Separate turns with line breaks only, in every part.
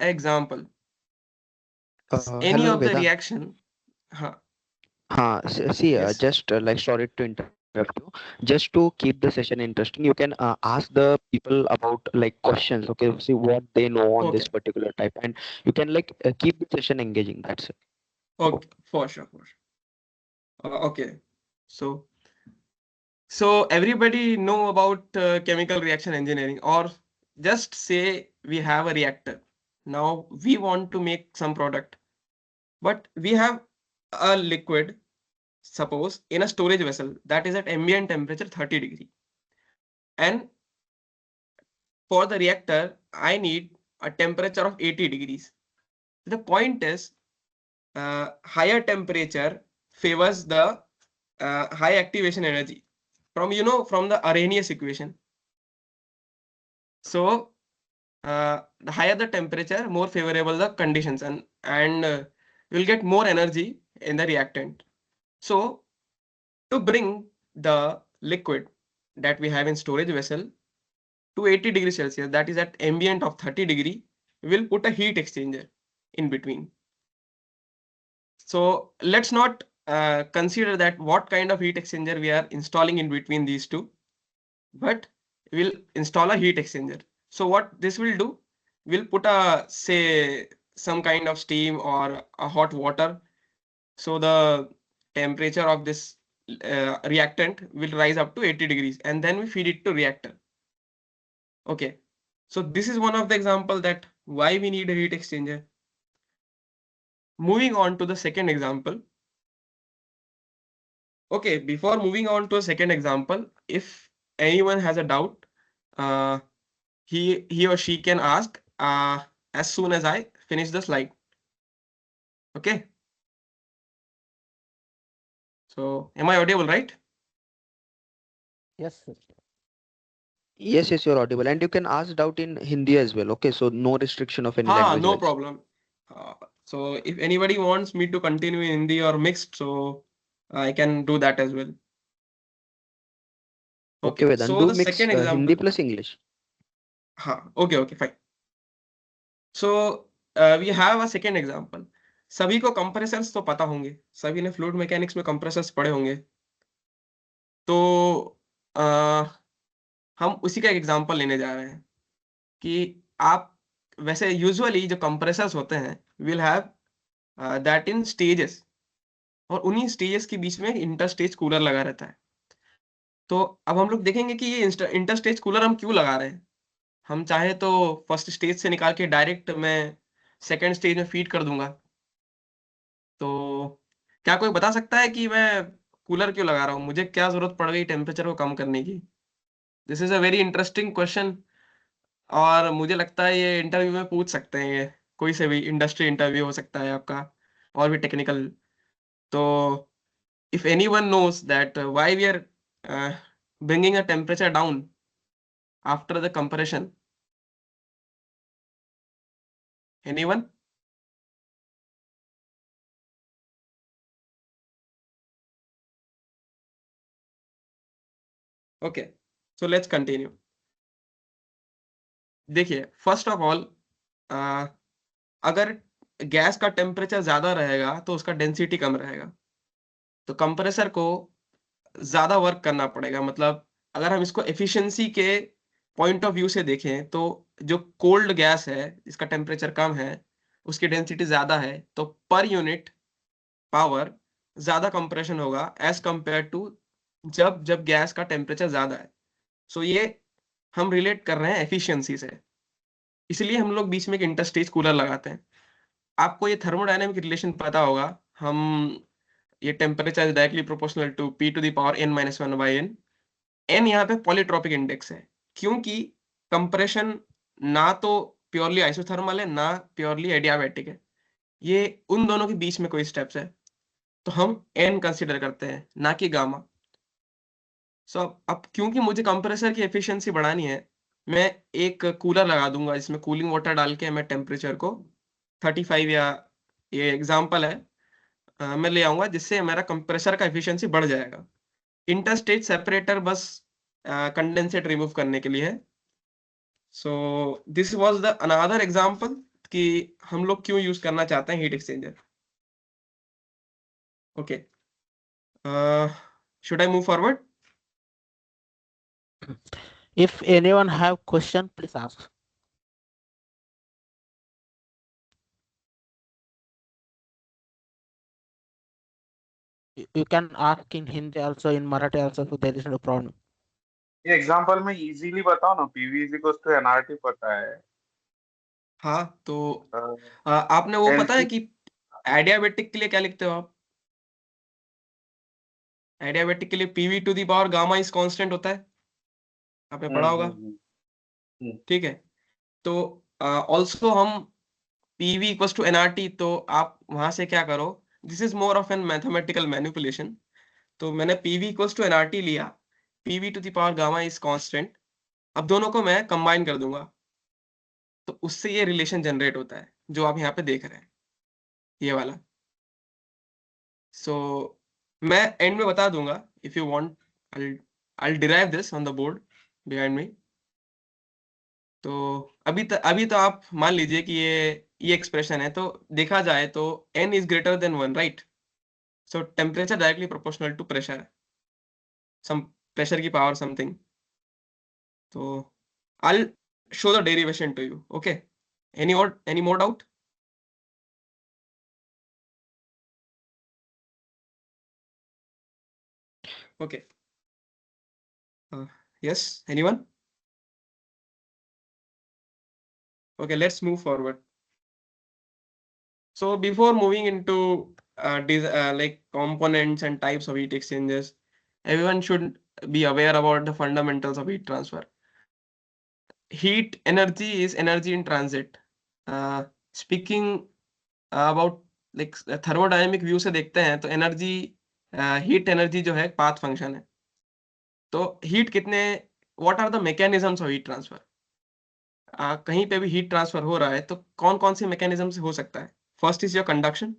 example, any
Hello,
of the
Vedant.
reaction. Huh,
See,
yes.
just like sorry to interrupt you. Just to keep the session interesting, you can ask the people about like questions. Okay, see what they know on this
Okay.
particular type, and you can like keep the session engaging. That's it.
Okay. For sure. For sure. Okay. So, so everybody know about chemical reaction engineering, or just say we have a reactor. Now we want to make some product, but we have a liquid, suppose in a storage vessel that is at ambient temperature 30 degree, and for the reactor I need a temperature of 80 degrees. The point is, higher temperature favors the high activation energy from, from the Arrhenius equation. So the higher the temperature, more favorable the conditions, and you'll get more energy in the reactant. So to bring the liquid that we have in storage vessel to 80 degrees Celsius, that is at ambient of 30 degree, we'll put a heat exchanger in between. So let's not consider that what kind of heat exchanger we are installing in between these two, but we'll install a heat exchanger. So what this will do, we'll put a, say, some kind of steam or a hot water. So the temperature of this reactant will rise up to 80 degrees, and then we feed it to reactor. Okay. So this is one of the example that why we need a heat exchanger. Moving on to the second example. Okay, before moving on to a second example, if anyone has a doubt, uh, he or she can ask as soon as I finish the slide. Okay, so am I audible, right?
Yes, sir.
Yes, yes, you're audible, and you can ask doubt in Hindi as well. Okay, so no restriction of any
Ha,
language
no
wise.
problem. So if anybody wants me to continue in Hindi or mixed, so I can do that as well.
Okay,
Okay,
Vedant,
so
do
the
mix
second
Hindi
example.
plus English.
हाँ, okay, okay, fine. So we have a second example. सभी को compressors तो पता होंगे, सभी ने fluid mechanics में compressors पढ़े होंगे। तो हम उसी का एग्जांपल लेने जा रहे हैं कि आप, वैसे यूजुअली जो कंप्रेसर्स होते हैं will have that in stages, और उन्हीं स्टेजेस के बीच में इंटर स्टेज कूलर लगा रहता है। तो अब हम लोग देखेंगे कि ये इंटर स्टेज कूलर हम क्यों लगा रहे हैं। हम चाहे तो फर्स्ट स्टेज से निकाल के डायरेक्ट मैं सेकेंड स्टेज में फीड कर दूंगा। तो क्या कोई बता सकता है कि मैं कूलर क्यों लगा रहा हूँ, मुझे क्या जरूरत पड़ गई टेम्परेचर को कम करने की? This is a very interesting question, और मुझे लगता है ये इंटरव्यू में पूछ सकते हैं, ये कोई से भी इंडस्ट्री इंटरव्यू हो सकता है आपका, और भी टेक्निकल। तो if any one knows that why we are bringing a temperature down after the compression, any one? Okay, so let's continue. देखिए, फर्स्ट ऑफ ऑल, अगर गैस का टेम्परेचर ज्यादा रहेगा तो उसका डेंसिटी कम रहेगा, तो कंप्रेसर को ज्यादा वर्क करना पड़ेगा। मतलब अगर हम इसको एफिशिएंसी के पॉइंट ऑफ व्यू से देखें, तो जो कोल्ड गैस है जिसका टेम्परेचर कम है, उसकी डेंसिटी ज्यादा है, तो पर यूनिट पावर ज्यादा कंप्रेशन होगा एज कंपेयर टू जब जब गैस का टेम्परेचर ज्यादा है। सो ये हम रिलेट कर रहे हैं एफिशिएंसी से, इसलिए हम लोग बीच में एक इंटरस्टेज कूलर लगाते हैं। आपको ये थर्मोडायनेमिक रिलेशन पता होगा। हम, ये temperature is directly proportional to P to the power n minus one by N. N यहाँ पे पॉलीट्रॉपिक इंडेक्स है, क्योंकि कंप्रेशन ना तो प्योरली आइसोथर्मल है ना प्योरली एडियाबैटिक है, ये उन दोनों के बीच में कोई स्टेप्स है, तो हम एन कंसिडर करते हैं ना कि गामा। सो अब क्योंकि मुझे कंप्रेसर की एफिशिएंसी बढ़ानी है, मैं एक कूलर लगा दूंगा जिसमें कूलिंग वाटर डाल के मैं टेम्परेचर को 35, या ये एग्जांपल है, मैं ले आऊंगा जिससे मेरा कंप्रेसर का एफिशिएंसी बढ़ जाएगा। इंटरस्टेज सेपरेटर बस कंडेंसेट रिमूव करने के लिए है। So this was the another example कि हम लोग क्यों यूज करना चाहते हैं heat exchanger. Okay, should I move forward?
If anyone have question, please ask. You can ask in Hindi also, in Marathi also, so there is no problem.
ये example में easily बताओ ना. PV is equal to NRT पता है.
हाँ, तो आपने वो पता है
एनसी
कि एडियाबेटिक के लिए क्या लिखते हो आप? एडियाबेटिक के लिए PV to the power gamma is constant होता है, आपने पढ़ा होगा. ठीक है, तो ऑल्सो हम पीवी इक्वल्स टू एनआरटी, तो आप वहां से क्या करो, this is more of an mathematical manipulation. तो मैंने पीवी इक्वल्स टू एनआरटी लिया, PV to the power gamma is constant. अब दोनों को मैं कंबाइन कर दूंगा, तो उससे ये रिलेशन जनरेट होता है जो आप यहाँ पे देख रहे हैं, ये वाला. सो मैं एंड में बता दूंगा, if you want I derive this on the board behind me. तो अभी तो आप मान लीजिए कि ये एक्सप्रेशन है, तो देखा जाए तो n is greater than 1, right? So temperature directly proportional to pressure, some pressure की पावर समथिंग. तो I'll show the derivation to you. Okay, any more doubt? Okay, yes, anyone? Okay, let's move forward. So before moving into like components and types of heat exchangers, everyone should be aware about the fundamentals of heat transfer. Heat energy is energy in transit. Speaking about like thermodynamic view से देखते हैं तो energy, heat energy जो है path function है. तो heat कितने, what are the mechanisms of heat transfer? कहीं पे भी हीट ट्रांसफर हो रहा है तो कौन कौन से मैकेनिज्म से हो सकता है? फर्स्ट इज योर कंडक्शन,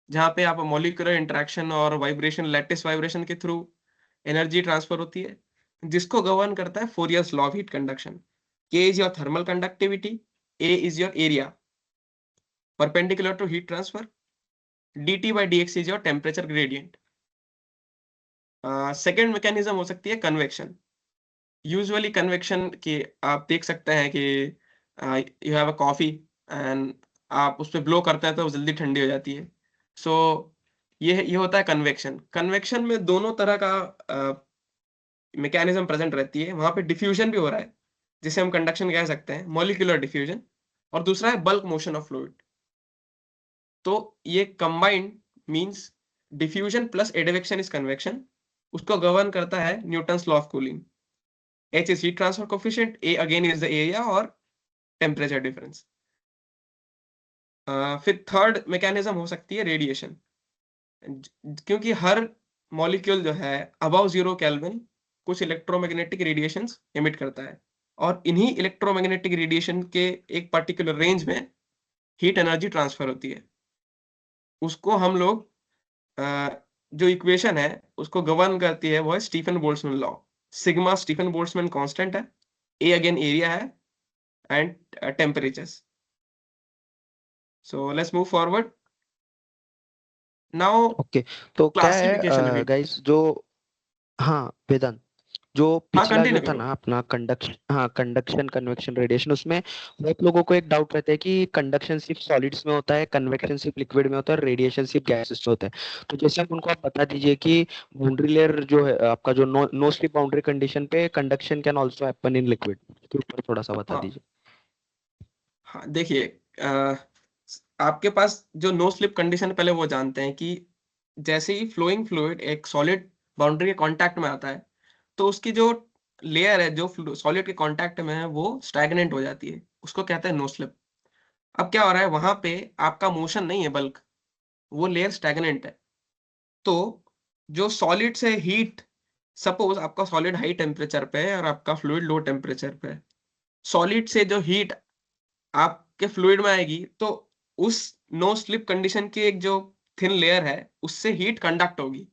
जहाँ पे आप मॉलिक्यूलर इंटरेक्शन और वाइब्रेशन, लैटिस वाइब्रेशन के थ्रू एनर्जी ट्रांसफर होती है, जिसको गवर्न करता है Fourier's law of heat conduction. K is your thermal conductivity, A is your area perpendicular to heat transfer, dt by dx is your temperature gradient. Second mechanism हो सकती है कन्वेक्शन. यूजुअली कन्वेक्शन की आप देख सकते हैं कि you have a coffee and आप उस पर ब्लो करते हैं तो वो जल्दी ठंडी हो जाती है. सो ये होता है कन्वेक्शन. कन्वेक्शन में दोनों तरह का मैकेनिज्म प्रेजेंट रहती है. वहां पे डिफ्यूजन भी हो रहा है, जिसे हम कंडक्शन कह सकते हैं, मॉलिक्यूलर डिफ्यूजन, और दूसरा है बल्क मोशन ऑफ फ्लूइड. तो ये combined means diffusion plus advection is convection. उसको गवर्न करता है Newton's law of cooling. H is heat transfer coefficient, A again is the area और temperature difference. फिर थर्ड मैकेनिज्म हो सकती है रेडिएशन, क्योंकि हर मॉलिक्यूल जो है अबव 0 केल्विन कुछ इलेक्ट्रोमैग्नेटिक रेडिएशंस एमिट करता है, और इन्हीं इलेक्ट्रोमैग्नेटिक रेडिएशन के एक पर्टिकुलर रेंज में हीट एनर्जी ट्रांसफर होती है. उसको हम लोग जो इक्वेशन है उसको गवर्न करती है वो है Stefan Boltzmann law. Sigma Stefan Boltzmann constant है, ए अगेन एरिया है, and temperatures. So let's move forward. Now
okay, तो क्या
classification of
है
heat.
गाइस, जो हाँ वेदांत, जो
हाँ,
पिछला जो
कंटिन्यू
था
करो.
ना अपना कंडक्शन, हाँ कंडक्शन कन्वेक्शन रेडिएशन, उसमें बहुत लोगों को एक डाउट रहता है कि कंडक्शन सिर्फ सॉलिड्स में होता है, कन्वेक्शन सिर्फ लिक्विड में होता है, और रेडिएशन सिर्फ गैसेस में होता है. तो जैसे आप उनको आप बता दीजिए कि बाउंड्री लेयर जो है आपका, जो नो स्लिप बाउंड्री कंडीशन पे conduction can also happen in liquid, के ऊपर थोड़ा सा बता
हाँ
दीजिए.
हाँ, देखिए, आपके पास जो नो स्लिप कंडीशन, पहले वो जानते हैं कि जैसे ही फ्लोइंग फ्लूइड एक सॉलिड बाउंड्री के कांटेक्ट में आता है, तो उसकी जो लेयर है जो सॉलिड के कांटेक्ट में है वो स्टैग्नेंट हो जाती है, उसको कहते हैं नो स्लिप. अब क्या हो रहा है, वहां पे आपका मोशन नहीं है, बल्क वो लेयर स्टैग्नेंट है. तो जो सॉलिड से हीट, सपोज आपका सॉलिड हाई टेम्परेचर पे है और आपका फ्लूइड लो टेम्परेचर पे है, सॉलिड से जो हीट आपके फ्लूइड में आएगी तो उस नो स्लिप कंडीशन की एक जो थिन लेयर है उससे हीट कंडक्ट होगी.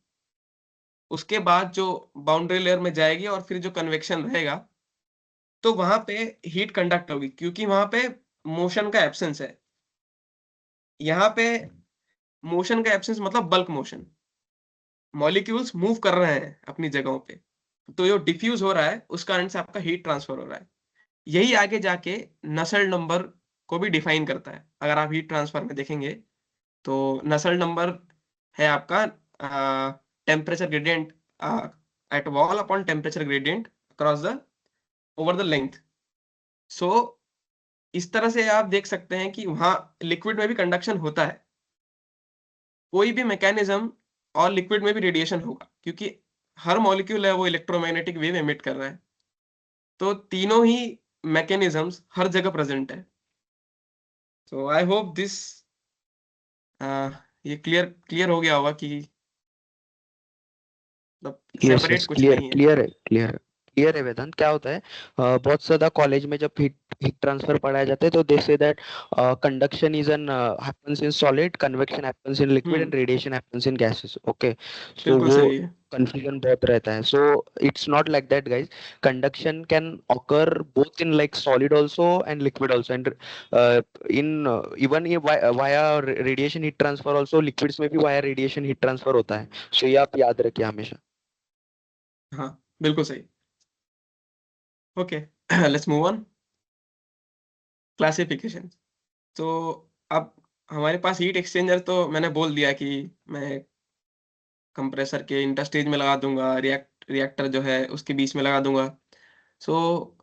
उसके बाद जो बाउंड्री लेयर में जाएगी और फिर जो कन्वेक्शन रहेगा, तो वहां पे हीट कंडक्ट होगी, क्योंकि वहां पे मोशन का एब्सेंस है. यहाँ पे मोशन का एब्सेंस मतलब बल्क मोशन, मॉलिक्यूल्स मूव कर रहे हैं अपनी जगहों पे, तो जो डिफ्यूज हो रहा है उस कारण से आपका हीट ट्रांसफर हो रहा है। यही आगे जाके नसेल्ट नंबर को भी डिफाइन करता है। अगर आप हीट ट्रांसफर में देखेंगे तो नसेल्ट नंबर है आपका temperature gradient at wall upon temperature gradient across the over the length. So इस तरह से आप देख सकते हैं कि वहां लिक्विड में भी कंडक्शन होता है, कोई भी मैकेनिज्म, और लिक्विड में भी रेडिएशन होगा क्योंकि हर मॉलिक्यूल है वो इलेक्ट्रोमैग्नेटिक वेव एमिट कर रहा है। तो तीनों ही मैकेनिज्म्स हर जगह प्रेजेंट है। सो आई होप दिस ये क्लियर क्लियर हो गया होगा कि मतलब
यस
सेपरेट
यस,
कुछ
क्लियर
नहीं है।
क्लियर है, क्लियर है, क्लियर है वेदांत। क्या होता है, बहुत ज्यादा कॉलेज में जब हीट हीट ट्रांसफर पढ़ाया जाता है तो they say that conduction is an happens in solid, convection happens in liquid and radiation happens in gases. Okay, so
बिल्कुल
वो
सही है।
कंफ्यूजन बहुत रहता है। So it's not like that guys, conduction can occur both in like solid also and liquid also, and in even ये via radiation heat transfer also, liquids में भी via radiation heat transfer होता है। सो ये आप याद रखिए हमेशा।
हाँ बिल्कुल सही। Okay let's move on. Classification. तो अब हमारे पास हीट एक्सचेंजर तो मैंने बोल दिया कि मैं कंप्रेसर के इंटरस्टेज में लगा दूंगा, रिएक्टर जो है उसके बीच में लगा दूंगा। सो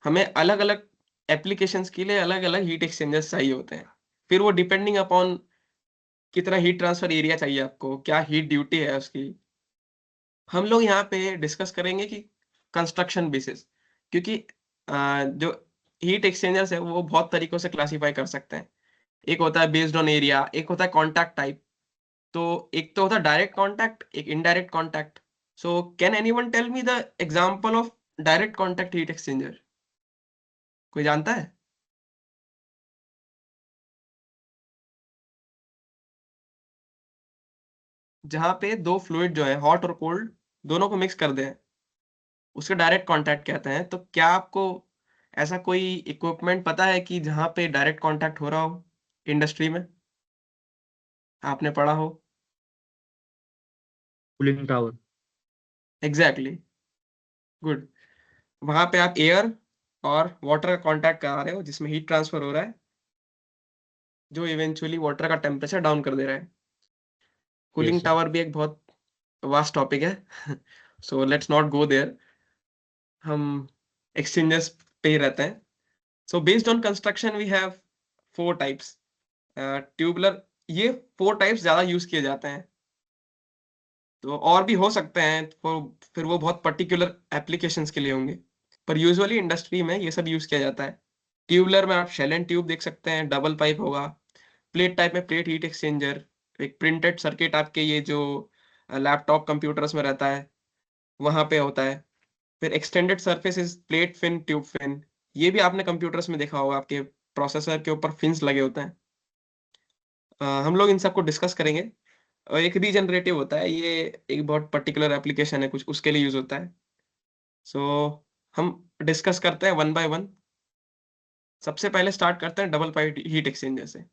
हमें अलग अलग एप्लीकेशंस के लिए अलग अलग हीट एक्सचेंजर्स चाहिए होते हैं। फिर वो डिपेंडिंग अपॉन कितना हीट ट्रांसफर एरिया चाहिए आपको, क्या हीट ड्यूटी है उसकी। हम लोग यहाँ पे डिस्कस करेंगे कि कंस्ट्रक्शन बेसिस, क्योंकि जो हीट एक्सचेंजर्स है वो बहुत तरीकों से क्लासिफाई कर सकते हैं। एक होता है बेस्ड ऑन एरिया, एक होता है कॉन्टैक्ट टाइप। तो एक तो होता है डायरेक्ट कॉन्टैक्ट, एक indirect contact. So can anyone tell me the example of direct contact heat exchanger? कोई जानता है? जहाँ पे दो फ्लूइड जो है हॉट और कोल्ड दोनों को मिक्स कर दें, उसके डायरेक्ट कांटेक्ट कहते हैं। तो क्या आपको ऐसा कोई इक्विपमेंट पता है कि जहाँ पे डायरेक्ट कांटेक्ट हो रहा हो इंडस्ट्री में, आपने पढ़ा हो?
Cooling tower.
Exactly, good. वहां पे आप एयर और वाटर का कांटेक्ट करा रहे हो जिसमें हीट ट्रांसफर हो रहा है, जो इवेंचुअली वाटर का टेम्परेचर डाउन कर दे रहा है। Cooling
yes sir.
टावर भी एक बहुत वास्ट टॉपिक है so let's not go there. हम एक्सचेंजर्स पे ही रहते हैं। So based on construction we have four types tubular. ये फोर टाइप्स ज्यादा यूज किए जाते हैं, तो और भी हो सकते हैं तो फिर वो बहुत पर्टिकुलर एप्लीकेशंस के लिए होंगे, पर यूजुअली इंडस्ट्री में ये सब यूज किया जाता है। ट्यूबुलर में आप शेल एंड ट्यूब देख सकते हैं, डबल पाइप होगा। प्लेट टाइप में प्लेट हीट एक्सचेंजर, एक प्रिंटेड सर्किट आपके ये जो लैपटॉप कंप्यूटर्स में रहता है वहां पे होता है। फिर extended surfaces, plate fin, tube fin, ये भी आपने कंप्यूटर्स में देखा होगा, आपके प्रोसेसर के ऊपर फिन्स लगे होते हैं। हम लोग इन सबको डिस्कस करेंगे। और एक रीजनरेटिव होता है, ये एक बहुत पर्टिकुलर एप्लीकेशन है, कुछ उसके लिए यूज होता है। सो हम डिस्कस करते हैं वन बाय वन। सबसे पहले स्टार्ट करते हैं डबल पाइप हीट एक्सचेंजर से।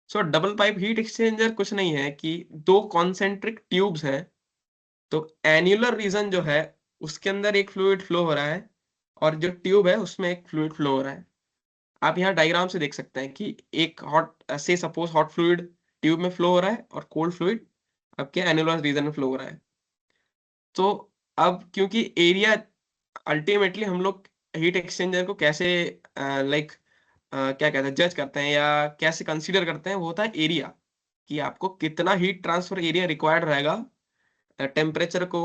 सो डबल पाइप हीट एक्सचेंजर कुछ नहीं है कि दो कॉन्सेंट्रिक ट्यूब्स हैं। तो एन्युलर रीजन जो है उसके अंदर एक फ्लूइड फ्लो हो रहा है, और जो ट्यूब है उसमें एक फ्लूइड फ्लो हो रहा है। आप यहाँ डायग्राम से देख सकते हैं कि एक हॉट से सपोज हॉट फ्लूइड ट्यूब में फ्लो हो रहा है और कोल्ड फ्लूइड आपके एनुलर रीजन में फ्लो हो रहा है। तो अब क्योंकि एरिया, अल्टीमेटली हम लोग हीट एक्सचेंजर को कैसे लाइक क्या कहते हैं जज करते हैं या कैसे कंसीडर करते हैं, वो होता है एरिया, कि आपको कितना हीट ट्रांसफर एरिया रिक्वायर्ड रहेगा टेम्परेचर को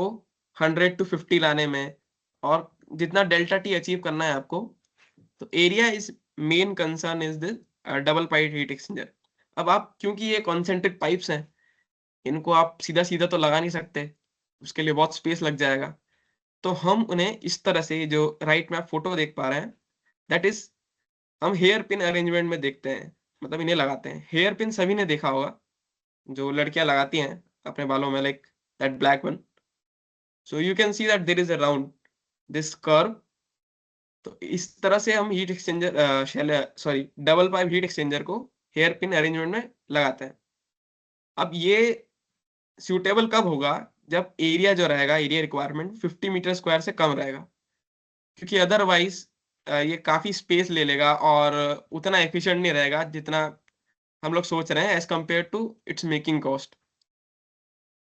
100 to 50 लाने में, और जितना डेल्टा टी अचीव करना है आपको। तो area is main concern is the double pipe heat exchanger. अब आप क्योंकि ये कॉन्सेंट्रिक पाइप्स हैं, इनको आप सीधा सीधा तो लगा नहीं सकते, उसके लिए बहुत स्पेस लग जाएगा। तो हम उन्हें इस तरह से, जो राइट में आप फोटो देख पा रहे हैं, दैट इज हम हेयर पिन अरेंजमेंट में देखते हैं, मतलब इन्हें लगाते हैं। हेयर पिन सभी ने देखा होगा, जो लड़कियां लगाती हैं अपने बालों में, like that black one. So you can see that there is around this curve. तो इस तरह से हम heat exchanger double pipe heat exchanger को हेयर पिन अरेंजमेंट में लगाते हैं। अब ये सूटेबल कब होगा, जब एरिया जो रहेगा, एरिया रिक्वायरमेंट 50 मीटर स्क्वायर से कम रहेगा, क्योंकि अदरवाइज ये काफी स्पेस ले लेगा और उतना एफिशिएंट नहीं रहेगा जितना हम लोग सोच रहे हैं as compare to its making cost.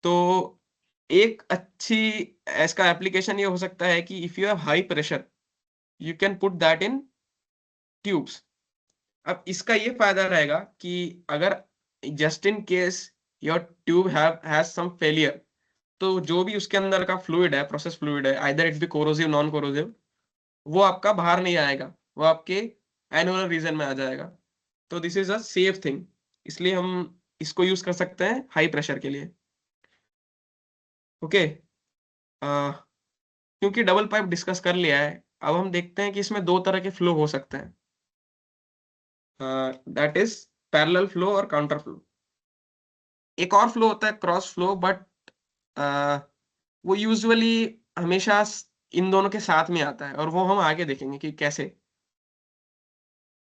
तो एक अच्छी इसका एप्लीकेशन ये हो सकता है कि if you have high pressure you can put that in tubes. अब इसका ये फायदा रहेगा कि अगर just in case your tube has some failure, तो जो भी उसके अंदर का फ्लूइड है, प्रोसेस फ्लूइड है, either it be corrosive non corrosive, वो आपका बाहर नहीं आएगा, वो आपके एनुलर रीजन में आ जाएगा। तो this is a safe thing, इसलिए हम इसको यूज कर सकते हैं हाई प्रेशर के लिए। ओके, क्योंकि डबल पाइप डिस्कस कर लिया है, अब हम देखते हैं कि इसमें दो तरह के फ्लो हो सकते हैं, दैट इज पैरेलल फ्लो और काउंटर फ्लो। एक और फ्लो होता है क्रॉस फ्लो, बट वो यूजुअली हमेशा इन दोनों के साथ में आता है, और वो हम आगे देखेंगे कि कैसे।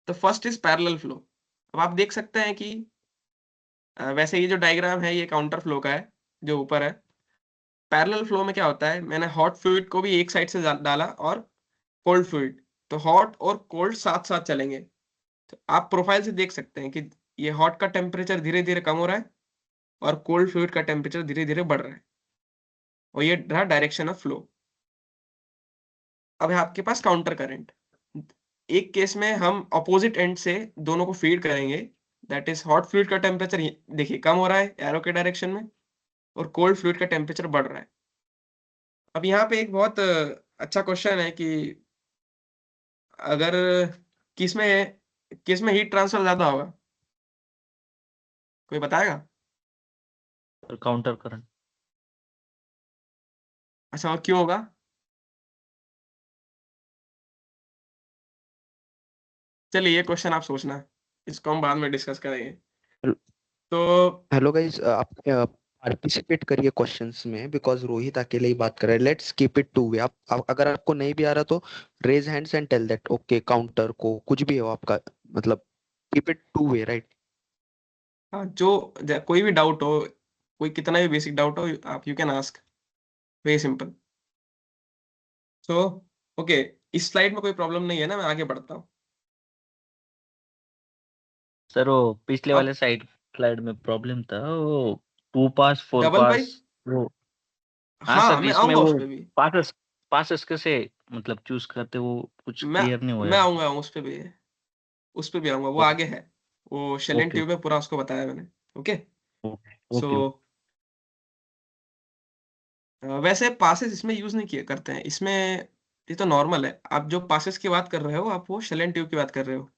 तो फर्स्ट इज पैरेलल फ्लो। अब आप देख सकते हैं कि वैसे ये जो डायग्राम है ये काउंटर फ्लो का है जो ऊपर है। पैरेलल फ्लो में क्या होता है, मैंने हॉट फ्लूइड को भी एक साइड से डाला और कोल्ड फ्लूइड, तो हॉट और कोल्ड साथ साथ चलेंगे। तो आप प्रोफाइल से देख सकते हैं कि ये हॉट का टेम्परेचर धीरे धीरे कम हो रहा है और कोल्ड फ्लूइड का टेम्परेचर धीरे धीरे बढ़ रहा है, और ये रहा डायरेक्शन ऑफ फ्लो। अब है आपके पास काउंटर करंट। एक केस में हम अपोजिट एंड से दोनों को फीड करेंगे, दैट इज हॉट फ्लूइड का टेम्परेचर देखिए कम हो रहा है एरो के डायरेक्शन में, और कोल्ड फ्लूइड का टेम्परेचर बढ़ रहा है। अब यहाँ पे एक बहुत अच्छा क्वेश्चन है कि अगर किसमें किसमें हीट ट्रांसफर ज्यादा होगा, कोई बताएगा?
Counter current.
अच्छा, और क्यों होगा? चलिए ये क्वेश्चन आप सोचना, इसको हम बाद में डिस्कस करेंगे। तो
हेलो गाइस, आप पार्टिसिपेट करिए क्वेश्चंस में, बिकॉज रोहित अकेले ही बात कर रहा है। Let's keep it two way. आप अगर आपको नहीं भी आ रहा तो raise hands and tell that okay, counter को कुछ भी हो आपका, मतलब keep it two way, right?
हाँ, कोई भी डाउट हो, कोई कितना भी बेसिक डाउट हो, आप you can ask, very simple. So okay, इस स्लाइड में कोई प्रॉब्लम नहीं है ना, मैं आगे बढ़ता हूँ।
सर वो पिछले
अब
वाले स्लाइड में प्रॉब्लम था, वो 2 पास 4
डबल
पास
पाइप,
वो। हाँ
हाँ
सर,
मैं
इसमें
आऊंगा उस
वो
पे भी,
पासेस पासेस कैसे मतलब चूज करते, वो कुछ
मैं
क्लियर नहीं हुआ
मैं
है।
आऊंगा उस पे भी आऊंगा, वो
ओके
आगे है, वो शेलेन
ओके
ट्यूब में पूरा उसको बताया मैंने। Okay, so
okay.
वैसे पासेस इसमें यूज नहीं किए करते हैं इसमें, ये तो नॉर्मल है। आप जो पासेस की बात कर रहे हो, आप वो शेलेन ट्यूब की बात कर रहे हो।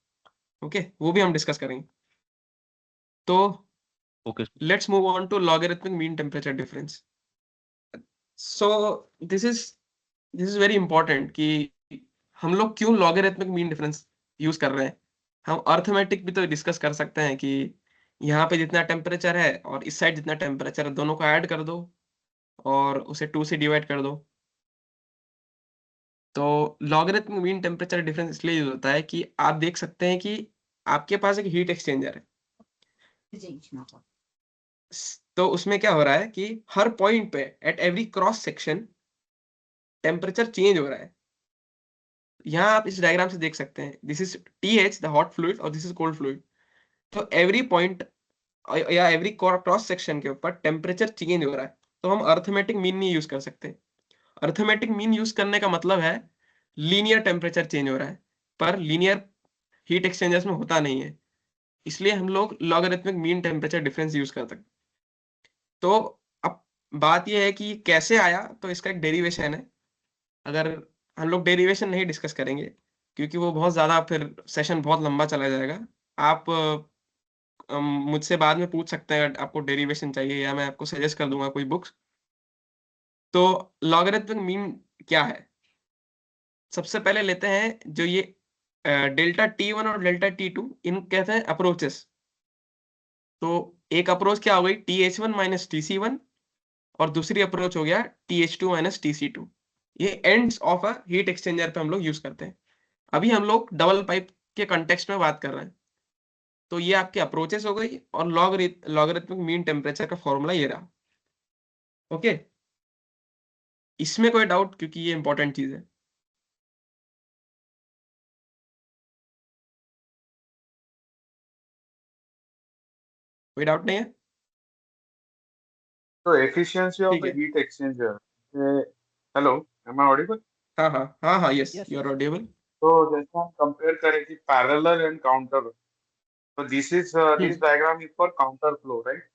ओके, वो भी हम डिस्कस करेंगे। तो
okay
let's move on to logarithmic mean temperature difference. So this is this is very important कि हम लोग क्यों लॉगरिथमिक मीन डिफरेंस यूज कर रहे हैं। हम अर्थमेटिक भी तो डिस्कस कर सकते हैं कि यहाँ पे जितना टेम्परेचर है और इस साइड जितना टेम्परेचर है, दोनों को ऐड कर दो और उसे 2 से डिवाइड कर दो। तो लॉगरिथमिक मीन टेम्परेचर डिफरेंस इसलिए यूज होता है कि आप देख सकते हैं कि आपके पास एक हीट एक्सचेंजर है, तो उसमें क्या हो रहा है कि हर पॉइंट पे at every cross section temperature change हो रहा है। यहाँ आप इस डायग्राम से देख सकते हैं, this is TH the hot fluid और दिस इज कोल्ड फ्लूइड। तो एवरी पॉइंट या एवरी क्रॉस सेक्शन के ऊपर टेम्परेचर चेंज हो रहा है, तो हम अर्थमेटिक मीन नहीं यूज कर सकते। अर्थमेटिक मीन यूज करने का मतलब है लीनियर टेम्परेचर चेंज हो रहा है, पर लीनियर हीट एक्सचेंजर्स में होता नहीं है, इसलिए हम लोग logarithmic mean temperature difference use करते हैं। तो अब बात यह है कि कैसे आया, तो इसका एक डेरिवेशन है। अगर हम लोग डेरिवेशन नहीं डिस्कस करेंगे क्योंकि वो बहुत ज़्यादा, फिर सेशन बहुत लंबा चला जाएगा। आप मुझसे बाद में पूछ सकते हैं अगर आपको डेरिवेशन चाहिए, या मैं आपको सजेस्ट कर दूंगा कोई बुक्स। तो लॉगरिथमिक मीन क्या है, सबसे पहले लेते हैं जो ये डेल्टा T1 और डेल्टा T2, इन कहते हैं अप्रोचेस। तो एक अप्रोच क्या हो गई, TH1 माइनस TC1, और दूसरी अप्रोच हो गया TH2 माइनस TC2। ये ends of a heat exchanger पे हम लोग यूज करते हैं। अभी हम लोग डबल पाइप के कंटेक्स्ट में बात कर रहे हैं। तो ये आपकी अप्रोचेस हो गई और लॉगरिथमिक मीन टेम्परेचर का फॉर्मूला ये रहा। ओके, इसमें कोई डाउट, क्योंकि ये इंपॉर्टेंट चीज है। कोई डाउट नहीं है?
तो एफिशिएंसी ऑफ
ठीक है।
Heat exchanger, hello, am I audible?
हाँ हाँ हाँ हाँ, yes,
Yes,
you are
yes.
Audible.
तो जैसे हम कंपेयर करें कि पैरेलल एंड काउंटर, तो this diagram is for counter flow, right?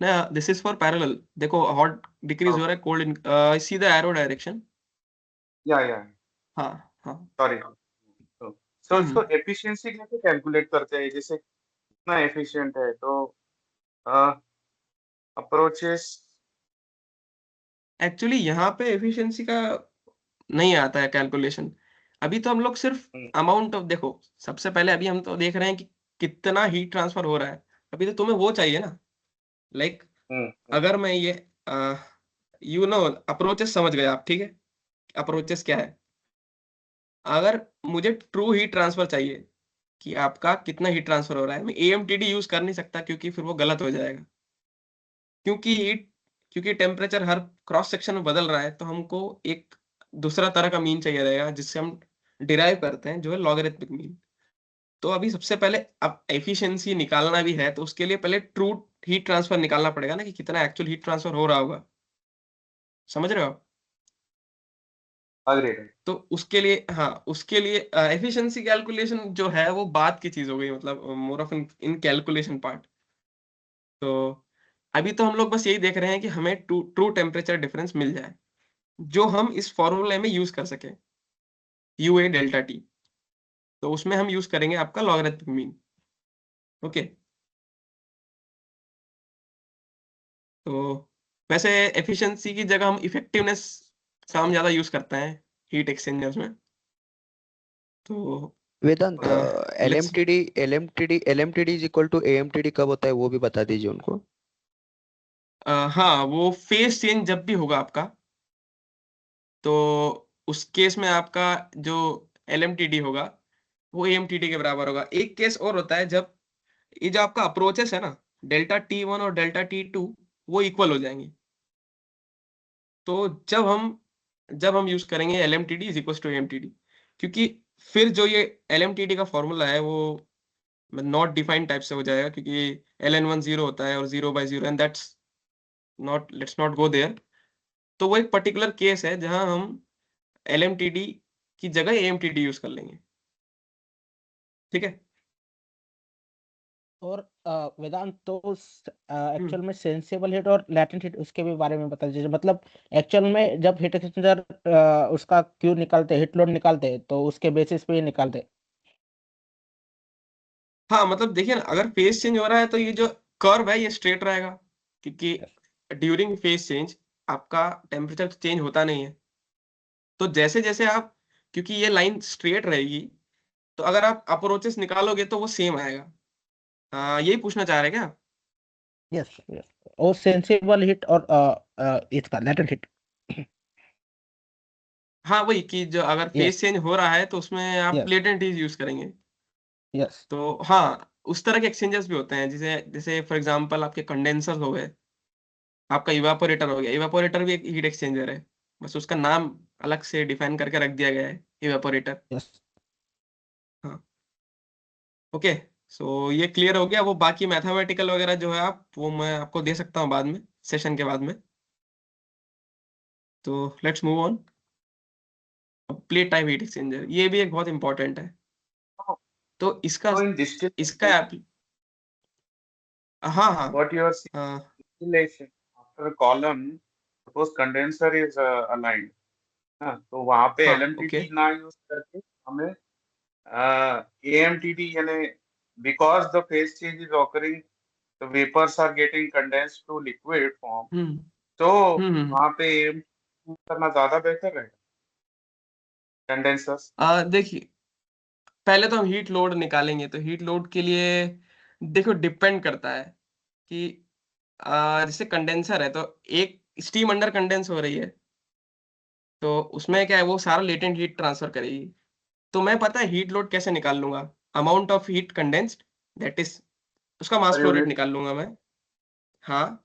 ना, दिस इज फॉर पैरेलल। देखो हॉट डिक्रीज हो रहा है, cold see the arrow direction.
या
हाँ हाँ।
सॉरी। सो
हम्म
इसको एफिशिएंसी कैसे कैलकुलेट करते हैं, जैसे कितना एफिशिएंट है, तो अप्रोचेस।
एक्चुअली यहाँ पे एफिशिएंसी का नहीं आता है कैलकुलेशन। अभी तो हम लोग सिर्फ अमाउंट ऑफ, देखो सबसे पहले अभी हम तो देख रहे हैं कि कितना हीट ट्रांसफर हो रहा है। अभी तो तुम्हें वो चाहिए ना, लाइक अगर मैं ये यू नो अप्रोचेस समझ गए आप, ठीक है? अप्रोचेस क्या है? अगर मुझे ट्रू हीट ट्रांसफर चाहिए कि आपका कितना हीट ट्रांसफर हो रहा है, मैं एएमटीडी यूज कर नहीं सकता क्योंकि फिर वो गलत हो जाएगा। क्योंकि टेम्परेचर हर क्रॉस सेक्शन में बदल रहा है, तो हमको एक दूसरा तरह का मीन चाहिए रहेगा जिससे हम डिराइव करते हैं, जो है लॉगरिथमिक मीन। तो अभी सबसे पहले अब एफिशिएंसी निकालना भी है, तो उसके लिए पहले ट्रू हीट ट्रांसफर निकालना पड़ेगा ना, कि कितना एक्चुअल हीट ट्रांसफर हो रहा होगा। समझ रहे हो आप?
अग्रेड।
तो उसके लिए, हाँ, उसके लिए एफिशिएंसी कैलकुलेशन जो है वो बात की चीज हो गई, मतलब more of in calculation part. तो अभी तो हम लोग बस यही देख रहे हैं कि हमें ट्रू टेम्परेचर डिफरेंस मिल जाए, जो हम इस फॉर्मूले में यूज कर सके, यू ए डेल्टा टी। तो उसमें हम यूज करेंगे आपका लॉगरिथमिक मीन। ओके, तो वैसे एफिशिएंसी की जगह हम इफेक्टिवनेस का हम ज्यादा यूज करते हैं हीट एक्सचेंजर्स में। तो
Vedant,
let's,
LMTD is equal to AMTD कब होता है वो भी बता दीजिए उनको।
हाँ, वो फेज चेंज जब भी होगा आपका, तो उस केस में आपका जो एलएमटीडी होगा वो एएमटीडी के बराबर होगा। एक केस और होता है जब ये जो आपका अप्रोचेस है ना, डेल्टा T1 और डेल्टा T2 वो इक्वल हो जाएंगे। तो जब हम यूज करेंगे एलएमटीडी इज इक्वल टू एएमटीडी, क्योंकि फिर जो ये एलएमटीडी का फॉर्मूला है वो नॉट डिफाइंड टाइप से हो जाएगा, क्योंकि ln1 0 होता है और 0/0, and that's not, let's not go there. तो वो एक पर्टिकुलर केस है जहां हम एलएमटीडी की जगह एएमटीडी यूज कर लेंगे। ठीक है।
और वेदांत, तो
हम्म
एक्चुअल में सेंसिबल हीट और लैटेंट हीट उसके भी बारे में बता दीजिए। मतलब एक्चुअल में जब हीट एक्सचेंजर उसका क्यू निकालते, हीट लोड निकालते, तो उसके बेसिस पे ही निकालते।
हाँ, मतलब देखिए ना, अगर फेज चेंज हो रहा है तो ये जो कर्व है ये स्ट्रेट रहेगा, क्योंकि ड्यूरिंग फेज चेंज आपका टेम्परेचर चेंज होता नहीं है। तो जैसे जैसे आप, क्योंकि ये लाइन स्ट्रेट रहेगी, तो अगर आप अप्रोचेस निकालोगे तो वो सेम आएगा। यही पूछना चाह रहे हैं क्या आप?
Yes, yes. और सेंसिबल हीट और इसका लैटेंट हीट।
हाँ, वही कि जो अगर फेज
यस,
चेंज हो रहा है तो उसमें आप
यस,
लेटेंट हीट यूज करेंगे।
यस,
तो हाँ, उस तरह के एक्सचेंजर्स भी होते हैं, जैसे जैसे फॉर एग्जांपल आपके कंडेंसर हो गए, आपका इवापोरेटर हो गया। इवापोरेटर भी एक हीट एक्सचेंजर है, बस उसका नाम अलग से डिफाइन करके रख दिया गया है, इवापोरेटर।
यस।
हाँ, ओके। सो ये क्लियर हो गया। वो बाकी मैथमेटिकल वगैरह जो है आप, वो मैं आपको दे सकता हूँ बाद में, सेशन के बाद में। तो let's move on. Plate type heat exchanger ये भी एक बहुत इंपॉर्टेंट है। तो इसका
So in
इसका
distillation,
हाँ हाँ
what you are seeing,
हाँ
distillation after a column, suppose condenser is aligned, हाँ, तो वहाँ पे
हाँ, ओके।
LMTD ना यूज करके हमें AMTD, यानी because the phase change is occurring, the vapors are getting condensed to liquid form,
हम्म
तो
हम्म।
वहाँ पे AMTD use करना ज्यादा बेहतर रहेगा कंडेंसर्स।
देखिए, पहले तो हम हीट लोड निकालेंगे, तो हीट लोड के लिए देखो डिपेंड करता है कि जैसे कंडेंसर है तो एक स्टीम अंडर कंडेंस हो रही है, तो उसमें क्या है, वो सारा लेटेंट हीट ट्रांसफर करेगी। तो मैं, पता है हीट लोड कैसे निकाल लूंगा? Amount of heat condensed that is उसका मास
Per
फ्लो रेट
unit.
निकाल लूंगा मैं, हाँ,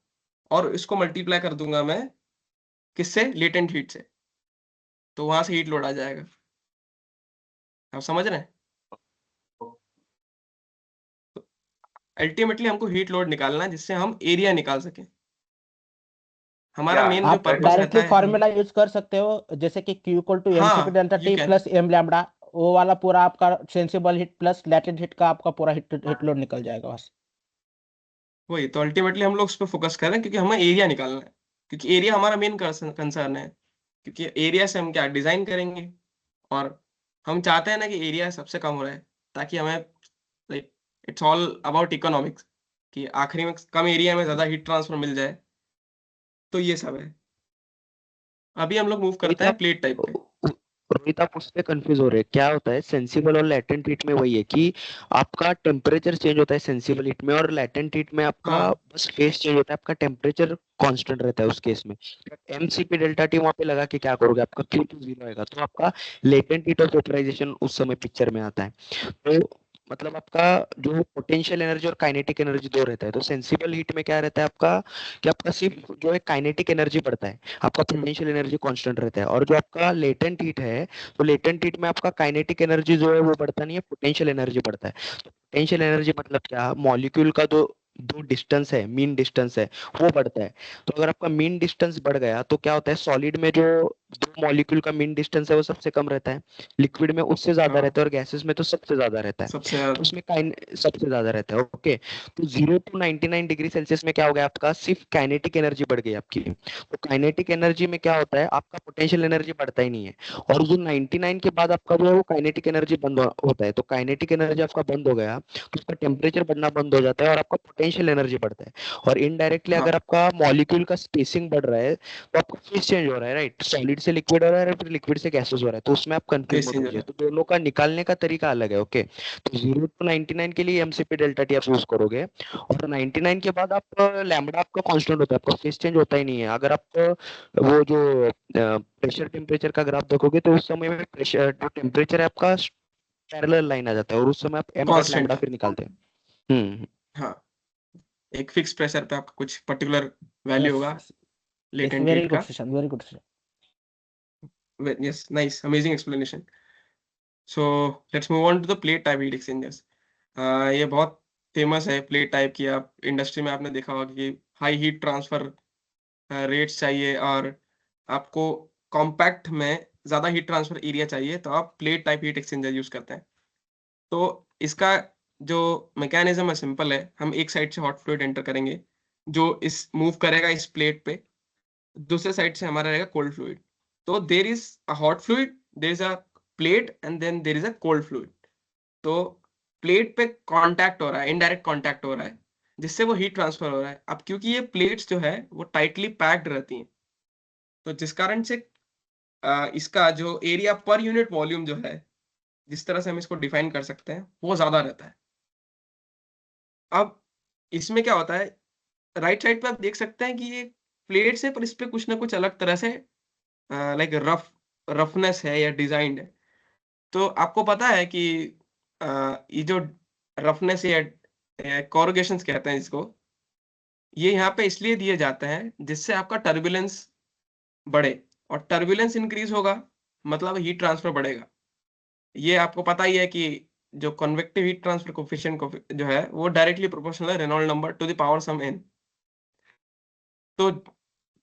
और इसको मल्टीप्लाई कर दूंगा मैं किससे, लेटेंट हीट से, तो वहां से हीट लोड आ जाएगा। आप समझ रहे हैं? अल्टीमेटली हमको हीट लोड निकालना है जिससे हम एरिया निकाल सकें। हमारा
Yeah,
मेन जो
आप
that is
पर्पस रहता
डायरेक्टली
है
फॉर्मूला यूज कर सकते हो, जैसे कि Q equal to M C P
हाँ,
delta
U
T
can,
plus M lambda, वो वाला पूरा आपका sensible heat plus latent heat का आपका पूरा हीट लोड निकल जाएगा बस।
वही तो अल्टीमेटली हम लोग उस पर फोकस कर रहे हैं क्योंकि हमें एरिया निकालना है, क्योंकि एरिया हमारा मेन कंसर्न है, क्योंकि एरिया से हम क्या डिजाइन करेंगे, और हम चाहते हैं ना कि एरिया सबसे कम हो रहा है, ताकि हमें like it's all about economics, कि आखिरी में कम एरिया में ज्यादा हीट ट्रांसफर मिल जाए, तो ये सब है। अभी हम लोग मूव
रोहित
करते हैं
आप
प्लेट टाइप पे।
रोहित आप उससे कंफ्यूज हो रहे हैं। क्या होता है सेंसिबल और लैटेंट हीट में वही है कि आपका टेम्परेचर चेंज होता है सेंसिबल हीट में, और लैटेंट हीट में आपका
हाँ
बस फेस चेंज होता है, आपका टेम्परेचर कांस्टेंट रहता है उस केस में। एमसीपी डेल्टा टी वहां पे लगा के क्या करोगे, आपका क्यू टू जीरो आएगा, तो आपका लेटेंट हीट ऑफ वेपराइजेशन उस समय पिक्चर में आता है। तो मतलब आपका जो पोटेंशियल एनर्जी और काइनेटिक एनर्जी दो रहता है, तो सेंसिबल हीट में क्या रहता है आपका, कि आपका सिर्फ जो है काइनेटिक एनर्जी बढ़ता है, आपका पोटेंशियल एनर्जी कांस्टेंट रहता है। और जो आपका लेटेंट हीट है, तो लेटेंट हीट में आपका काइनेटिक एनर्जी जो है वो बढ़ता नहीं है, पोटेंशियल एनर्जी बढ़ता है। तो पोटेंशियल एनर्जी मतलब क्या, मॉलिक्यूल का जो दो डिस्टेंस है, मीन डिस्टेंस है, वो बढ़ता है। तो अगर आपका मीन डिस्टेंस बढ़ गया तो क्या होता है, सॉलिड में जो दो मॉलिक्यूल का मीन डिस्टेंस है वो सबसे कम रहता है, लिक्विड में उससे ज्यादा
हाँ,
रहता है, और गैसेस में तो सबसे ज्यादा रहता है।
सबसे
तो
ज्यादा।
उसमें सबसे ज्यादा रहता है। ओके, तो 0 to 99 डिग्री सेल्सियस में क्या हो गया, आपका सिर्फ काइनेटिक एनर्जी बढ़ गई आपकी। तो काइनेटिक एनर्जी में क्या होता है, आपका पोटेंशियल एनर्जी बढ़ता ही नहीं है। और जो 99 के बाद आपका जो है वो काइनेटिक एनर्जी बंद होता है, तो काइनेटिक एनर्जी आपका बंद हो गया तो उसका टेम्परेचर बढ़ना बंद हो जाता है, और आपका पोटेंशियल एनर्जी बढ़ता है। और इनडायरेक्टली
हाँ
अगर आपका मॉलिक्यूल का स्पेसिंग बढ़ रहा है तो आपका फेस चेंज हो रहा है, राइट, सॉलिड से लिक्विड हो रहा है, फिर लिक्विड से गैसेस हो रहा है, तो उसमें आप कंफ्यूज
फेस
मत
चेंज हो
होइए।
रहा है।
तो दोनों का निकालने का तरीका अलग है। ओके, तो 0 to 99 के लिए एमसीपी डेल्टा टी आप यूज करोगे, और 99 के बाद आप लैम्बडा आपका कांस्टेंट होता है, आपका फेस चेंज होता ही नहीं है। अगर आप वो जो प्रेशर टेम्परेचर का ग्राफ देखोगे तो उस समय में प्रेशर जो टेम्परेचर है आपका पैरेलल लाइन आ जाता है, और उस समय आप एम डॉट
कांस्टेंट
लैम्बडा
है।
फिर निकालते हैं।
हाँ, एक फिक्स प्रेशर पे आपका कुछ पर्टिकुलर वैल्यू होगा
yes, it's
latent
very
heat
good
का।
Session, very good session.
Yes, nice, amazing explanation. So let's move on to the plate type heat exchangers. ये बहुत फेमस है प्लेट टाइप की। आप इंडस्ट्री में आपने देखा होगा कि हाई हीट ट्रांसफर रेट्स चाहिए, और आपको कॉम्पैक्ट में ज़्यादा हीट ट्रांसफर एरिया चाहिए, तो आप plate type heat exchanger use करते हैं। तो इसका जो मैकेनिज्म है सिंपल है। हम एक साइड से हॉट फ्लूइड एंटर करेंगे, जो इस मूव करेगा इस प्लेट पे, दूसरे साइड से हमारा रहेगा कोल्ड फ्लूइड। तो there is a hot fluid, there is a plate, and then there is a cold fluid. तो प्लेट पे कांटेक्ट हो रहा है, इनडायरेक्ट कांटेक्ट हो रहा है, जिससे वो हीट ट्रांसफर हो रहा है। अब क्योंकि ये प्लेट्स जो है वो टाइटली पैक्ड रहती हैं, तो जिस कारण से इसका जो एरिया पर यूनिट वॉल्यूम जो है, जिस तरह से हम इसको डिफाइन कर सकते हैं, वो ज्यादा रहता है। अब इसमें क्या होता है, राइट साइड पे आप देख सकते हैं कि ये प्लेट्स है, पर इस पे कुछ ना कुछ अलग तरह से लाइक रफनेस है या डिजाइंड है। तो आपको पता है कि ये जो रफनेस या कोरुगेशंस कहते हैं इसको, ये यहाँ पे इसलिए दिए जाते हैं जिससे आपका टर्बुलेंस बढ़े, और टर्बुलेंस इंक्रीज होगा मतलब हीट ट्रांसफर बढ़ेगा। ये आपको पता ही है कि जो कन्वेक्टिव हीट ट्रांसफर कोफिशिएंट जो है वो डायरेक्टली प्रोपोर्शनल है Reynold number to the power some n। तो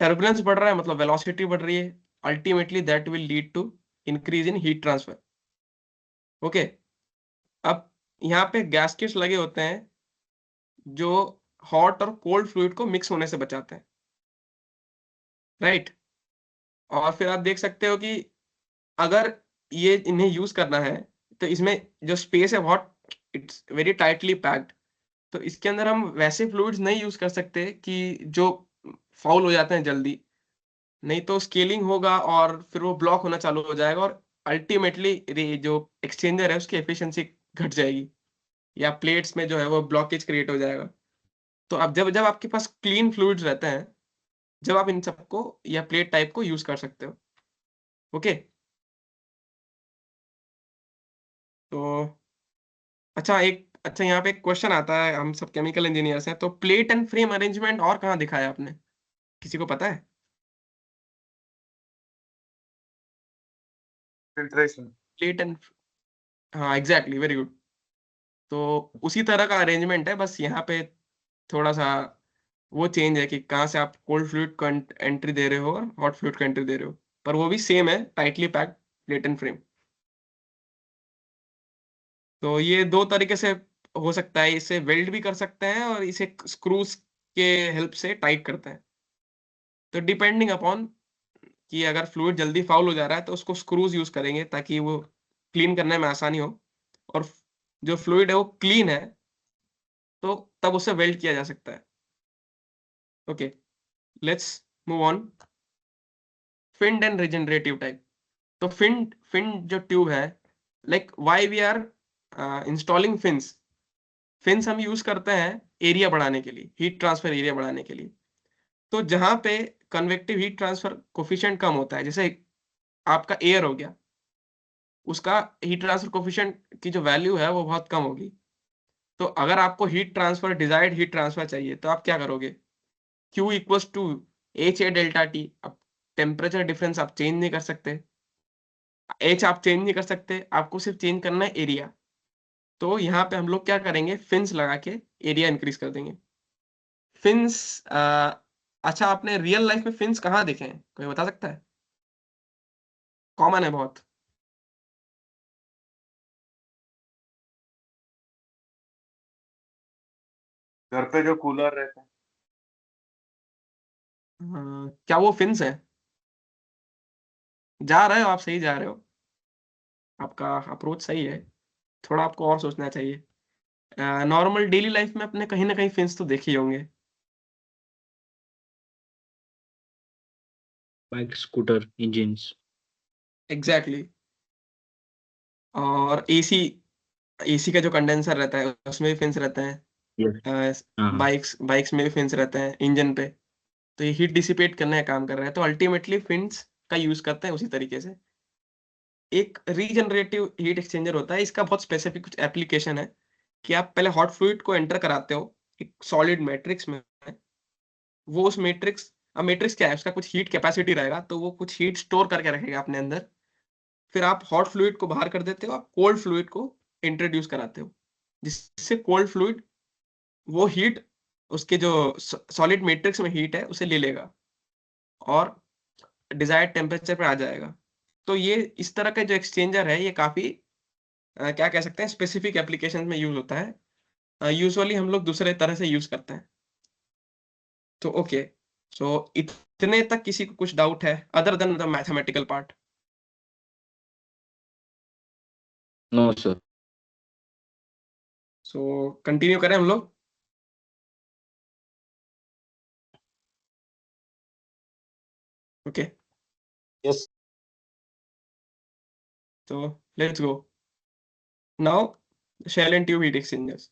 टर्बुलेंस बढ़ रहा है मतलब वेलोसिटी बढ़ रही है, ultimately that will lead to increase in heat transfer. Okay, अब यहाँ पे गैस्केट्स लगे होते हैं जो हॉट और कोल्ड फ्लूइड को मिक्स होने से बचाते हैं, राइट। और फिर आप देख सकते हो कि अगर ये इन्हें यूज करना है, तो इसमें जो स्पेस है बहुत, इट्स वेरी टाइटली पैक्ड। तो इसके अंदर हम वैसे फ्लूइड्स नहीं यूज कर सकते कि जो फाउल हो जाते हैं जल्दी, नहीं तो स्केलिंग होगा और फिर वो ब्लॉक होना चालू हो जाएगा, और अल्टीमेटली जो एक्सचेंजर है उसकी एफिशिएंसी घट जाएगी, या प्लेट्स में जो है वो ब्लॉकेज क्रिएट हो जाएगा। तो अब जब जब आपके पास क्लीन फ्लूइड्स रहते हैं, जब आप इन सबको या प्लेट टाइप को यूज कर सकते हो। ओके, तो अच्छा, एक अच्छा, यहाँ पे एक क्वेश्चन आता है, हम सब केमिकल इंजीनियर्स हैं, तो प्लेट एंड फ्रेम अरेंजमेंट और कहाँ दिखाया आपने, किसी को पता है?
फिल्ट्रेशन।
प्लेट एंड, हाँ एग्जैक्टली, वेरी गुड। तो उसी तरह का अरेंजमेंट है, बस यहाँ पे थोड़ा सा वो चेंज है कि कहाँ से आप कोल्ड फ्लूइड को एंट्री दे रहे हो और हॉट फ्लूइड को एंट्री दे रहे हो, पर वो भी सेम है, tightly packed plate and frame. तो ये दो तरीके से हो सकता है, इसे वेल्ड भी कर सकते हैं और इसे स्क्रूज के हेल्प से टाइट करते हैं। तो डिपेंडिंग अपॉन कि अगर फ्लूइड जल्दी फाउल हो जा रहा है तो उसको स्क्रूज यूज करेंगे ताकि वो क्लीन करने में आसानी हो, और जो फ्लूइड है वो क्लीन है तो तब उसे वेल्ड किया जा सकता है। Okay, let's move on. Finned and regenerative type. तो फिन्ड फिन्ड जो ट्यूब है, like why we are installing fins. Fins हम यूज करते हैं एरिया बढ़ाने के लिए, हीट ट्रांसफर एरिया बढ़ाने के लिए। तो जहां पे कन्वेक्टिव हीट ट्रांसफर कोफिशिएंट कम होता है, जैसे आपका एयर हो गया, उसका हीट ट्रांसफर कोफिशिएंट की जो वैल्यू है वो बहुत कम होगी। तो अगर आपको heat transfer, desired heat transfer चाहिए, तो आप क्या करोगे? Q equals to H A delta T. अब टेम्परेचर डिफरेंस आप चेंज नहीं कर सकते, एच आप चेंज नहीं कर सकते, आपको सिर्फ चेंज करना है एरिया। तो यहाँ पे हम लोग क्या करेंगे, फिन्स लगा के एरिया इंक्रीज कर देंगे। फिन्स, अच्छा आपने रियल लाइफ में फिन्स कहाँ देखे हैं, कोई बता सकता है? कॉमन है बहुत।
घर पे जो कूलर रहता है।
क्या वो फिन्स है? जा रहे हो आप, सही जा रहे हो, आपका अप्रोच सही है, थोड़ा आपको और सोचना चाहिए। नॉर्मल डेली लाइफ में अपने कहीं ना कहीं फिन्स तो देखे ही होंगे।
Bike, scooter, engines.
Exactly exactly. और एसी, एसी का जो कंडेंसर रहता है उसमें भी फिन्स रहते
यस।
हैं।
हाँ हाँ।
बाइक्स बाइक्स में भी फिन्स रहते हैं इंजन पे। तो ये हीट डिसिपेट करने का काम कर रहा है, तो अल्टीमेटली फिन्स का यूज करते हैं उसी तरीके से। एक रीजनरेटिव हीट एक्सचेंजर होता है, इसका बहुत स्पेसिफिक कुछ एप्लीकेशन है कि आप पहले हॉट फ्लूइड को एंटर कराते हो एक सॉलिड मैट्रिक्स में। वो उस मैट्रिक्स, अब मैट्रिक्स क्या है, उसका कुछ हीट कैपेसिटी रहेगा, तो वो कुछ हीट स्टोर करके रखेगा अपने अंदर। फिर आप हॉट फ्लूइड को बाहर कर देते हो, आप कोल्ड फ्लूइड को इंट्रोड्यूस कराते हो, जिससे कोल्ड फ्लूइड वो हीट, उसके जो सॉलिड मैट्रिक्स में हीट है उसे ले लेगा और डिजायर्ड टेम्परेचर पे आ जाएगा। तो ये इस तरह का जो एक्सचेंजर है, ये काफी क्या कह सकते हैं, स्पेसिफिक एप्लीकेशन में यूज होता है। यूजुअली हम लोग दूसरे तरह से यूज करते हैं। तो ओके, सो इतने तक किसी को कुछ डाउट है other than the mathematical part?
No sir.
So continue करें हम लोग। Okay,
yes.
तो let's go now, shell and tube heat exchangers.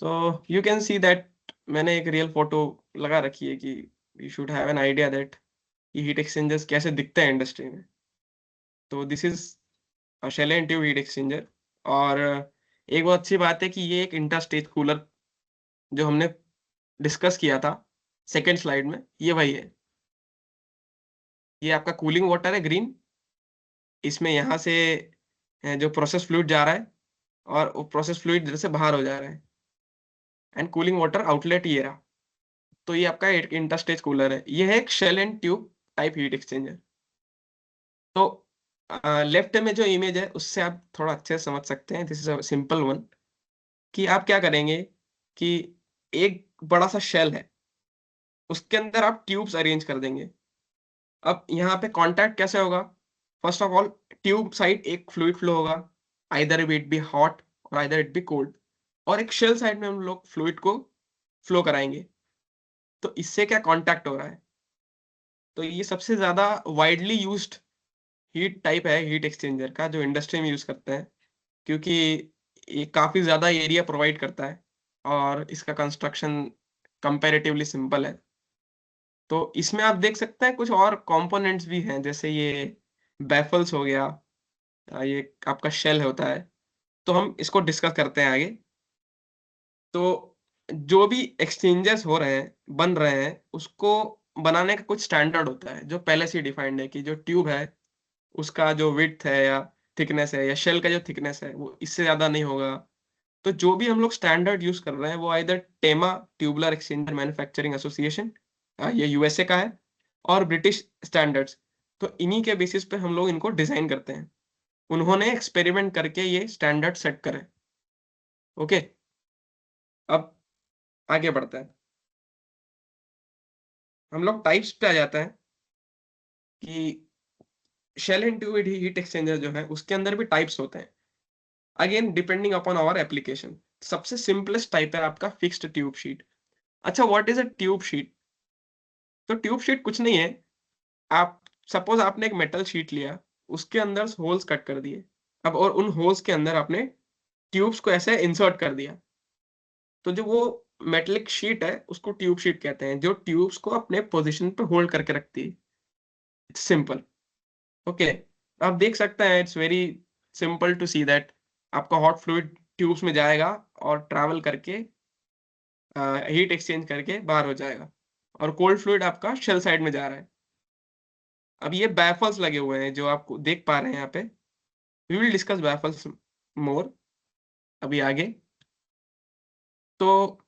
So you can see that मैंने एक रियल फोटो लगा रखी है कि you should have an idea that ये हीट एक्सचेंजर्स कैसे दिखते हैं इंडस्ट्री में। तो this is shell and tube heat exchanger. और एक बहुत अच्छी बात है कि ये एक इंटर स्टेज कूलर जो हमने डिस्कस किया था सेकेंड स्लाइड में, ये वही है। ये आपका कूलिंग वाटर है ग्रीन, इसमें यहाँ से जो प्रोसेस फ्लूइड जा रहा है और वो प्रोसेस फ्लूइड इधर से बाहर हो जा रहा है, एंड कूलिंग वाटर आउटलेट ये रहा। तो ये आपका एक इंटरस्टेज कूलर है, ये है एक shell and tube type heat exchanger. तो लेफ्ट में जो इमेज है उससे आप थोड़ा अच्छे से समझ सकते हैं, this is a simple one. कि आप क्या करेंगे कि एक बड़ा सा शेल है, उसके अंदर आप ट्यूब्स अरेंज कर देंगे। अब यहाँ पे कांटेक्ट कैसे होगा? First of all, tube side एक फ्लूइड फ्लो होगा, आइदर इट बी हॉट और आइदर इट बी कोल्ड, और एक शेल साइड में हम लोग फ्लूइड को फ्लो कराएंगे। तो इससे क्या कांटेक्ट हो रहा है? तो ये सबसे ज्यादा वाइडली यूज्ड हीट टाइप है हीट एक्सचेंजर का, जो इंडस्ट्री में यूज करते हैं, क्योंकि ये काफी ज्यादा एरिया प्रोवाइड करता है और इसका कंस्ट्रक्शन कंपैरेटिवली सिंपल है। तो इसमें आप देख सकते हैं कुछ और कंपोनेंट्स भी हैं, जैसे ये बैफल्स हो गया, ये आपका शेल होता है। तो हम इसको डिस्कस करते हैं आगे। तो जो भी एक्सचेंजेस हो रहे हैं, बन रहे हैं, उसको बनाने का कुछ स्टैंडर्ड होता है जो पहले से डिफाइंड है कि जो ट्यूब है उसका जो विड्थ है या थिकनेस है या शेल का जो थिकनेस है वो इससे ज्यादा नहीं होगा। तो जो भी हम लोग स्टैंडर्ड यूज कर रहे हैं वो either TEMA tubular exchanger manufacturing association, ये यूएसए का है, और ब्रिटिश स्टैंडर्ड्स। तो इन्हीं के बेसिस पे हम लोग इनको डिजाइन करते हैं। उन्होंने एक्सपेरिमेंट करके ये स्टैंडर्ड सेट करे। ओके, अब आगे बढ़ते हैं। हम लोग टाइप्स पे आ जाते हैं कि shell and tube heat exchanger जो है उसके अंदर भी टाइप्स होते हैं, again depending upon our application. सबसे सिंपलेस्ट टाइप है आपका फिक्स्ड ट्यूब शीट। अच्छा, what is a tube sheet? तो ट्यूब शीट कुछ नहीं है। आप सपोज आपने एक मेटल शीट लिया, उसके अंदर होल्स कट कर दिए, अब और उन होल्स के अंदर आपने ट्यूब्स को ऐसे इंसर्ट कर दिया, तो जो वो मेटेलिक शीट है उसको ट्यूब शीट कहते हैं, जो ट्यूब्स को अपने पोजीशन पे होल्ड करके रखती है। It's simple. ओके, आप देख सकते हैं it's very simple to see that आपका हॉट फ्लूइड ट्यूब्स में जाएगा और ट्रैवल करके हीट एक्सचेंज करके बाहर हो जाएगा, और कोल्ड फ्लूइड आपका शेल साइड में जा रहा है। अब ये बैफल्स लगे हुए हैं जो आप देख पा रहे हैं यहाँ पे। वी विल डिस्कस बैफल्स मोर अभी आगे। तो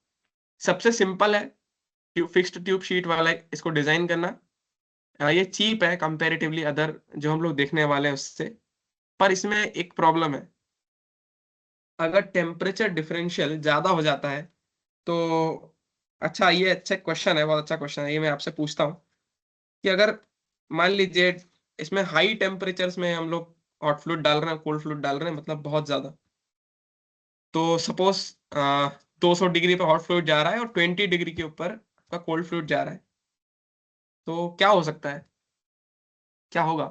सबसे सिंपल है फिक्स्ड ट्यूब शीट वाला इसको डिजाइन करना। ये चीप है कंपैरेटिवली अदर जो हम लोग देखने वाले हैं उससे। पर इसमें एक प्रॉब्लम है, अगर टेम्परेचर डिफरेंशियल ज्यादा हो जाता है तो, अच्छा ये अच्छा क्वेश्चन है, बहुत अच्छा क्वेश्चन है, ये मैं आपसे पूछता हूँ कि अगर मान लीजिए इसमें हाई टेम्परेचर्स में हम लोग हॉट फ्लूइड डाल रहे हैं, कोल्ड फ्लूइड डाल रहे हैं, मतलब बहुत ज्यादा, तो सपोज 200 डिग्री पे हॉट फ्लूइड जा रहा है और 20 डिग्री के ऊपर का कोल्ड फ्लूइड जा रहा है, तो क्या हो सकता है, क्या होगा?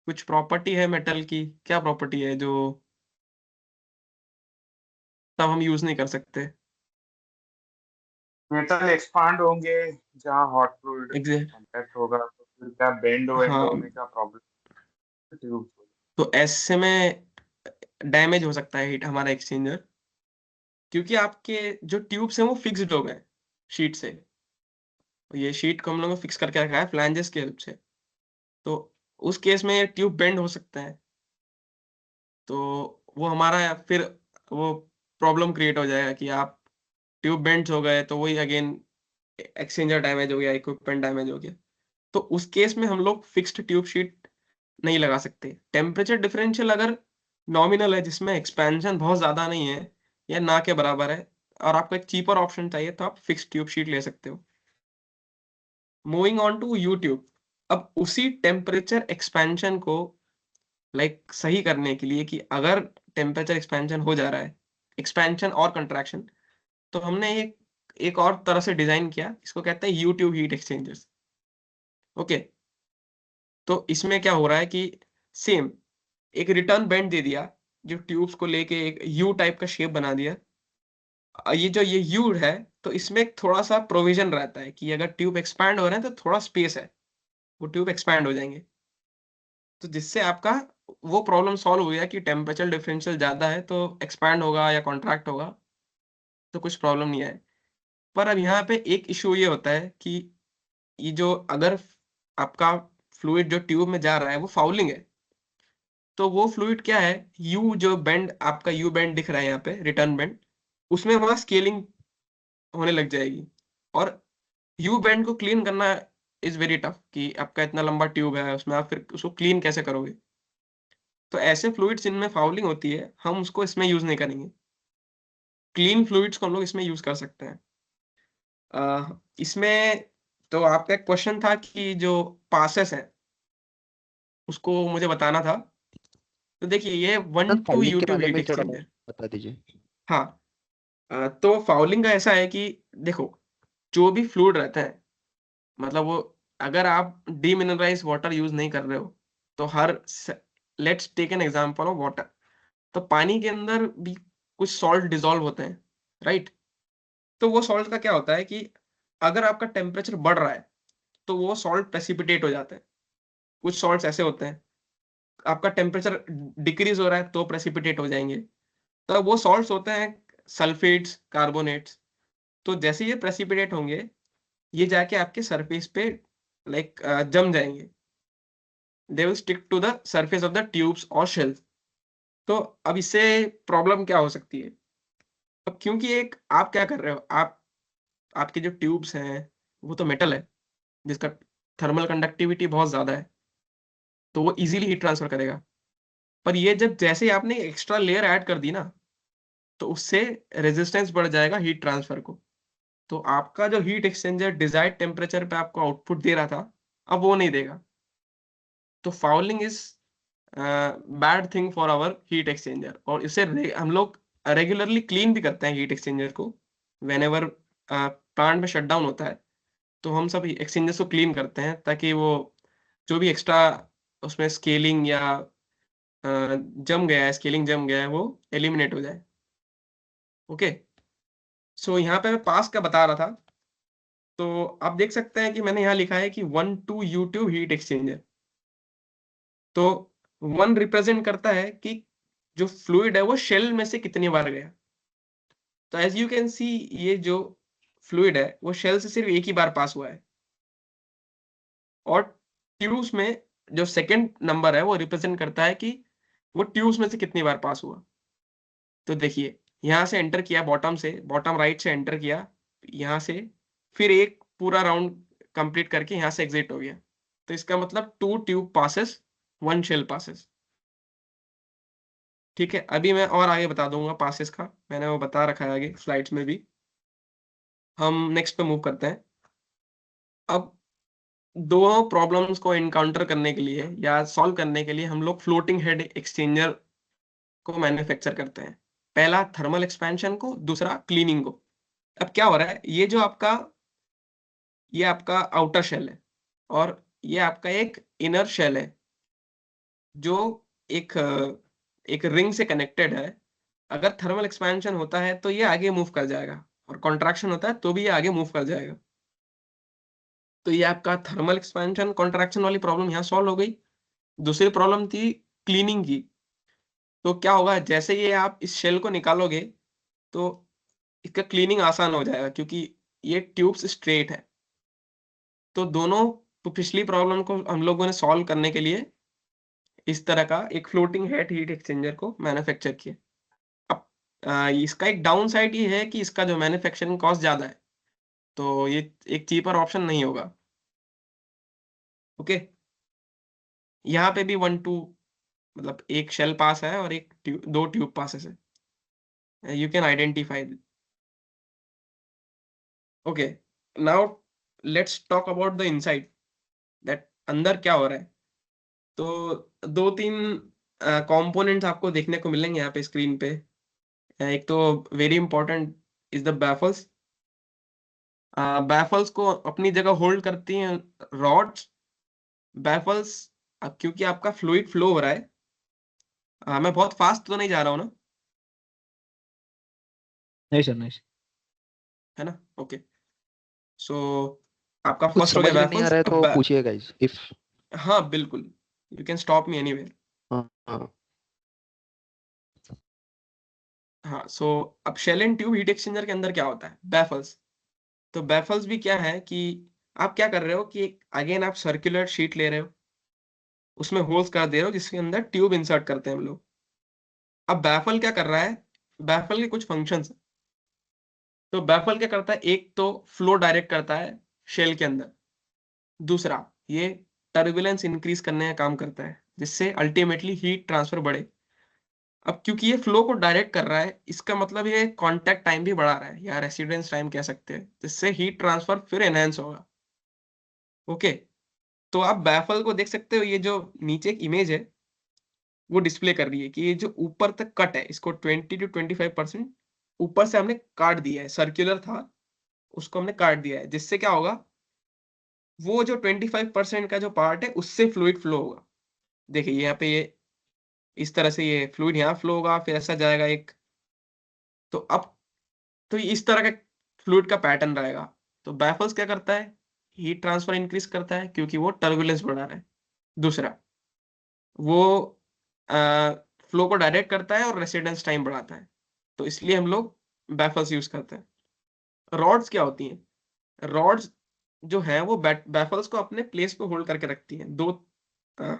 कुछ प्रॉपर्टी है मेटल की, क्या प्रॉपर्टी है जो तब हम यूज नहीं कर सकते?
मेटल एक्सपांड होंगे जहाँ हॉट फ्लूइड
एग्जैक्ट,
कांटेक्ट होगा, तो फिर क्या बेंड वेंड
हाँ,
होने का प्रॉब्लम ट्यूब।
तो ऐसे में डैमेज हो सकता है हीट हमारा एक्सचेंजर, क्योंकि आपके जो ट्यूब्स हैं वो फिक्स्ड हो गए शीट से। ये शीट को हम लोगों ने फिक्स करके रखा है फ्लैंजेस की हेल्प से, तो उस केस में ट्यूब बेंड हो सकता है, तो वो हमारा फिर वो प्रॉब्लम क्रिएट हो जाएगा कि आप ट्यूब बेंड्स हो गए तो वही अगेन एक्सचेंजर डैमेज हो गया, इक्विपमेंट डैमेज हो गया। तो उस केस में हम लोग फिक्स्ड ट्यूब शीट नहीं लगा सकते। टेम्परेचर डिफरेंशियल अगर नॉमिनल है, जिसमें एक्सपेंशन बहुत ज्यादा नहीं है या ना के बराबर है, और आपको एक चीपर ऑप्शन चाहिए, तो आप फिक्स्ड ट्यूब शीट ले सकते हो। Moving on to U tube. अब उसी टेम्परेचर एक्सपेंशन को सही करने के लिए कि अगर टेम्परेचर एक्सपेंशन हो जा रहा है, एक्सपेंशन और कंट्रैक्शन, तो हमने एक एक और तरह से डिजाइन किया, इसको कहते हैं यूट्यूब हीट एक्सचेंजर्स। ओके, तो इसमें क्या हो रहा है कि सेम एक रिटर्न बेंड दे दिया, जो ट्यूब्स को लेके एक यू टाइप का शेप बना दिया। ये यू है, तो इसमें एक थोड़ा सा प्रोविजन रहता है कि अगर ट्यूब एक्सपैंड हो रहे हैं तो थोड़ा स्पेस है, वो ट्यूब एक्सपैंड हो जाएंगे। तो जिससे आपका वो प्रॉब्लम सॉल्व हो गया कि टेम्परेचर डिफरेंशियल ज्यादा है तो एक्सपैंड होगा या कॉन्ट्रैक्ट होगा, तो कुछ प्रॉब्लम नहीं आए। पर अब यहाँ पे एक इशू ये होता है कि ये जो अगर आपका फ्लूइड जो ट्यूब में जा रहा है वो फाउलिंग है, तो वो फ्लूइड क्या है, यू जो बेंड आपका यू बेंड दिख रहा है यहाँ पे रिटर्न बेंड, उसमें वहां स्केलिंग होने लग जाएगी। और यू बेंड को क्लीन करना इज वेरी टफ, कि आपका इतना लंबा ट्यूब है उसमें आप फिर उसको क्लीन कैसे करोगे। तो ऐसे फ्लूइड्स जिनमें फाउलिंग होती है हम उसको इसमें यूज नहीं करेंगे। क्लीन फ्लूइड्स को हम लोग इसमें यूज कर सकते हैं। इसमें तो आपका एक क्वेश्चन था कि जो पासेस है उसको मुझे बताना था। तो देखिए ये
सर
1-2
फाउलिंग के
यूट्यूब
बारे
हीट
में थोड़ा
एक्सचेंजर।
बता दीजिए।
हाँ, तो फाउलिंग का ऐसा है कि देखो, जो भी फ्लूइड रहता है, मतलब वो अगर आप डीमिनरलाइज वाटर यूज नहीं कर रहे हो, तो let's take an example of water. तो पानी के अंदर भी कुछ सॉल्ट डिसॉल्व होते हैं, राइट? तो वो सॉल्ट का क्या होता है कि अगर आपका टेम्परेचर बढ़ रहा है तो वो सॉल्ट प्रेसिपिटेट हो जाते हैं। कुछ सॉल्ट्स ऐसे होते हैं आपका टेम्परेचर डिक्रीज हो रहा है तो प्रेसिपिटेट हो जाएंगे। तो वो सॉल्ट्स होते हैं सल्फेट्स, कार्बोनेट्स। तो जैसे ये प्रेसिपिटेट होंगे, ये जाके आपके सरफेस पे लाइक जम जाएंगे। They will stick to the surface of the tubes और शेल्स। तो अब इससे प्रॉब्लम क्या हो सकती है? अब क्योंकि एक आप क्या कर रहे हो, आप आपके जो ट्यूब्स हैं वो तो मेटल है जिसका थर्मल कंडक्टिविटी बहुत ज्यादा है, तो वो इजीली हीट ट्रांसफर करेगा। पर ये जब जैसे ही आपने एक्स्ट्रा लेयर ऐड कर दी ना, तो उससे रेजिस्टेंस बढ़ जाएगा हीट ट्रांसफर को। तो आपका जो हीट एक्सचेंजर डिजायर्ड टेम्परेचर पे आपको आउटपुट दे रहा था, अब वो नहीं देगा। तो fouling is bad thing for our heat exchanger. और इसे हम लोग रेगुलरली क्लीन भी करते हैं हीट एक्सचेंजर को। वेन एवर प्लांट में शटडाउन होता है तो हम सब एक्सचेंजर्स को क्लीन करते हैं, ताकि वो जो भी एक्स्ट्रा उसमें स्केलिंग या जम गया है, स्केलिंग जम गया है, वो एलिमिनेट हो जाए। ओके, सो यहाँ पे मैं पास का बता रहा था। तो आप देख सकते हैं कि मैंने यहाँ लिखा है कि 1 2 U2 हीट एक्सचेंजर। तो 1 रिप्रेजेंट करता है कि जो फ्लूइड है वो शेल में से कितनी बार गया। तो एज यू कैन सी, ये जो फ्लूइड है वो शेल से सिर्फ एक ही बार पास हुआ है। और ट्यूब्स में जो सेकंड नंबर है वो रिप्रेजेंट करता है कि वो ट्यूब्स में से कितनी बार पास हुआ। तो देखिए, यहाँ से एंटर किया, बॉटम से, बॉटम राइट से एंटर किया यहाँ से, फिर एक पूरा राउंड कंप्लीट करके यहाँ से एग्जिट हो गया। तो इसका मतलब 2 ट्यूब पासेस, 1 शेल पासेस। ठीक है, अभी मैं और आगे बता दूंगा पासेस का, मैंने वो बता रखा है आगे स्लाइड्स में भी। हम नेक्स्ट पे मूव करते हैं। अब दोनों प्रॉब्लम्स को एनकाउंटर करने के लिए या सॉल्व करने के लिए हम लोग फ्लोटिंग हेड एक्सचेंजर को मैन्युफैक्चर करते हैं। पहला थर्मल एक्सपेंशन को, दूसरा क्लीनिंग को। अब क्या हो रहा है, ये आपका आउटर शेल है और ये आपका एक इनर शेल है जो एक एक रिंग से कनेक्टेड है। अगर थर्मल एक्सपेंशन होता है तो ये आगे मूव कर जाएगा, और कॉन्ट्रैक्शन होता है तो भी ये आगे मूव कर जाएगा। तो ये आपका थर्मल एक्सपेंशन कॉन्ट्रैक्शन वाली प्रॉब्लम यहाँ सॉल्व हो गई। दूसरी प्रॉब्लम थी क्लीनिंग की। तो क्या होगा, जैसे ये आप इस शेल को निकालोगे तो इसका क्लीनिंग आसान हो जाएगा, क्योंकि ये ट्यूब्स स्ट्रेट है। तो दोनों, तो पिछली प्रॉब्लम को हम लोगों ने सॉल्व करने के लिए इस तरह का एक फ्लोटिंग हेड हीट एक्सचेंजर को मैन्युफैक्चर किया। अब इसका एक डाउन साइड ये है कि इसका जो मैन्युफैक्चरिंग कॉस्ट ज्यादा है, तो ये एक चीपर ऑप्शन नहीं होगा। ओके, यहाँ पे भी 1 2, मतलब एक शेल पास है और दो ट्यूब पासेस है। You can identify. Okay, now let's talk about the inside, that अंदर क्या हो रहा है। तो 2 3 कंपोनेंट्स आपको देखने को मिलेंगे यहाँ पे स्क्रीन पे। एक तो very important is the baffles. Baffles को अपनी जगह होल्ड करती हैं रॉड्स। बैफल्स, अब क्योंकि आपका फ्लूइड फ्लो हो रहा है, मैं बहुत फास्ट तो नहीं जा रहा हूँ ना,
नहीं सर, नहीं सर।
है ना? ओके, सो आपका
कुछ
फर्स्ट हो गया
समझ में नहीं आ
बैफल्स।
रहा है
अब
तो पूछिए गाइस इफ।
हाँ बिल्कुल, you can stop me anywhere.
हाँ हाँ
हाँ, सो अब shell and tube heat exchanger के अंदर क्या होता है, बैफल्स। तो बैफल्स भी क्या है कि आप क्या कर रहे हो कि अगेन आप सर्कुलर शीट ले रहे हो, उसमें होल्स कर दे रहे हो जिसके अंदर ट्यूब इंसर्ट करते हैं हम लोग। अब बैफल क्या कर रहा है, बैफल के कुछ फंक्शंस हैं। तो बैफल क्या करता है, एक तो फ्लो डायरेक्ट करता है शेल के अंदर, दूसरा ये टर्बुलेंस इंक्रीज करने का काम करता है जिससे अल्टीमेटली हीट ट्रांसफर बढ़े। अब क्योंकि ये फ्लो को डायरेक्ट कर रहा है, इसका मतलब ये कांटेक्ट टाइम भी बढ़ा रहा है, या रेसिडेंस टाइम कह सकते हैं, जिससे हीट ट्रांसफर फिर एनहेंस होगा। ओके, तो आप बैफल को देख सकते हो, ये जो नीचे एक इमेज है वो डिस्प्ले कर रही है कि ये जो ऊपर तक कट है, इसको 20 to 25% ऊपर से हमने काट दिया है, सर्कुलर था उसको हमने काट दिया है, जिससे क्या होगा, वो जो 25% का जो पार्ट है उससे फ्लूइड फ्लो होगा। देखिए यहाँ पे ये इस तरह से ये फ्लूइड यहाँ फ्लो होगा, फिर ऐसा जाएगा एक। तो अब तो इस तरह का फ्लूइड का पैटर्न रहेगा। तो बैफल्स क्या करता है, हीट ट्रांसफर इंक्रीज करता है क्योंकि वो टर्बुलेंस बढ़ा रहा है, दूसरा। वो फ्लो को डायरेक्ट करता है और रेसिडेंस टाइम बढ़ाता है। तो इसलिए हम लोग बैफल्स यूज करते हैं। रॉड्स क्या होती हैं? रॉड्स जो है वो बैफल्स को अपने प्लेस पे होल्ड करके रखती हैं। दो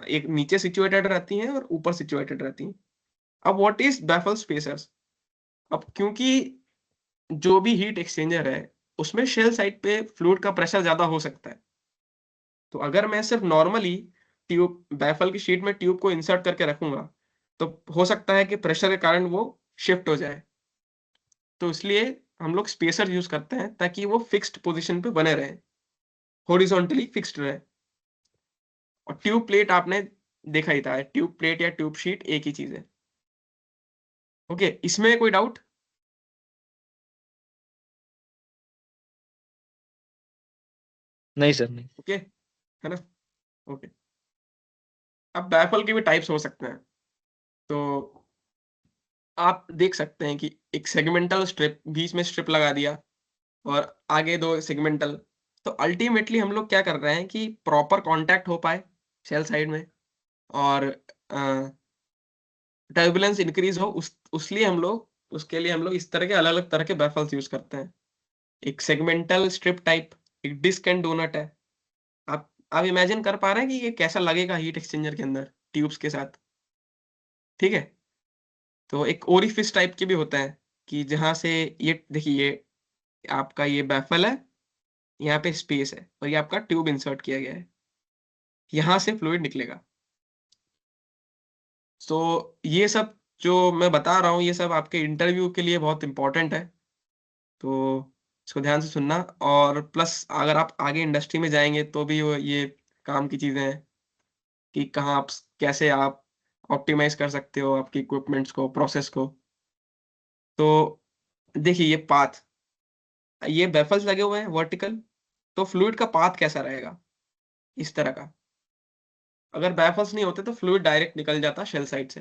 एक नीचे सिचुएटेड रहती हैं और ऊपर सिचुएटेड रहती हैं। अब व्हाट इज बैफल स्पेसर्स? अब क्योंकि जो भी हीट एक्सचेंजर है उसमें शेल साइड पे फ्लूइड का प्रेशर ज्यादा हो सकता है। तो अगर मैं सिर्फ नॉर्मली ट्यूब बैफल की शीट में ट्यूब को इंसर्ट करके रखूंगा तो हो सकता है कि प्रेशर के कारण वो शिफ्ट हो जाए। तो इसलिए हम लोग स्पेसर यूज करते हैं ताकि वो फिक्स्ड पोजीशन पे बने रहे, हॉरिजॉन्टली फिक्स्ड रहे। और ट्यूब प्लेट आपने देखा ही था, ट्यूब प्लेट या ट्यूब शीट एक ही चीज है। ओके, इसमें कोई डाउट?
नहीं सर, नहीं।
ओके, है ना? ओके। अब बैफल के भी टाइप्स हो सकते हैं। तो आप देख सकते हैं कि एक सेगमेंटल स्ट्रिप, बीच में स्ट्रिप लगा दिया और आगे दो सेगमेंटल। तो अल्टीमेटली हम लोग क्या कर रहे हैं कि प्रॉपर कांटेक्ट हो पाए शेल साइड में और टर्बुलेंस इंक्रीज हो, उसलिए हम लोग उसके लिए हम लोग इस तरह के अलग अलग तरह के बैफल्स यूज करते हैं। एक सेगमेंटल स्ट्रिप टाइप, एक डिस्क एंड डोनट है। आप इमेजिन कर पा रहे हैं कि ये कैसा लगेगा हीट एक्सचेंजर के अंदर ट्यूब्स के साथ? ठीक है। तो एक ओरिफिस टाइप के भी होता है कि जहां से ये देखिए, ये आपका ये बैफल है, यहाँ पे स्पेस है और ये आपका ट्यूब इंसर्ट किया गया है, यहाँ से फ्लूइड निकलेगा। तो ये सब जो मैं बता रहा हूँ ये सब आपके इंटरव्यू के लिए बहुत इंपॉर्टेंट है। तो इसको ध्यान से सुनना। और प्लस अगर आप आगे इंडस्ट्री में जाएंगे तो भी ये काम की चीजें हैं कि कहाँ आप कैसे आप ऑप्टिमाइज कर सकते हो आपके इक्विपमेंट्स को, प्रोसेस को। तो देखिए ये पाथ, ये बेफल्स लगे हुए हैं वर्टिकल, तो फ्लूइड का पाथ कैसा रहेगा? इस तरह का। अगर बेफल्स नहीं होते तो फ्लूइड डायरेक्ट निकल जाता शेल साइड से।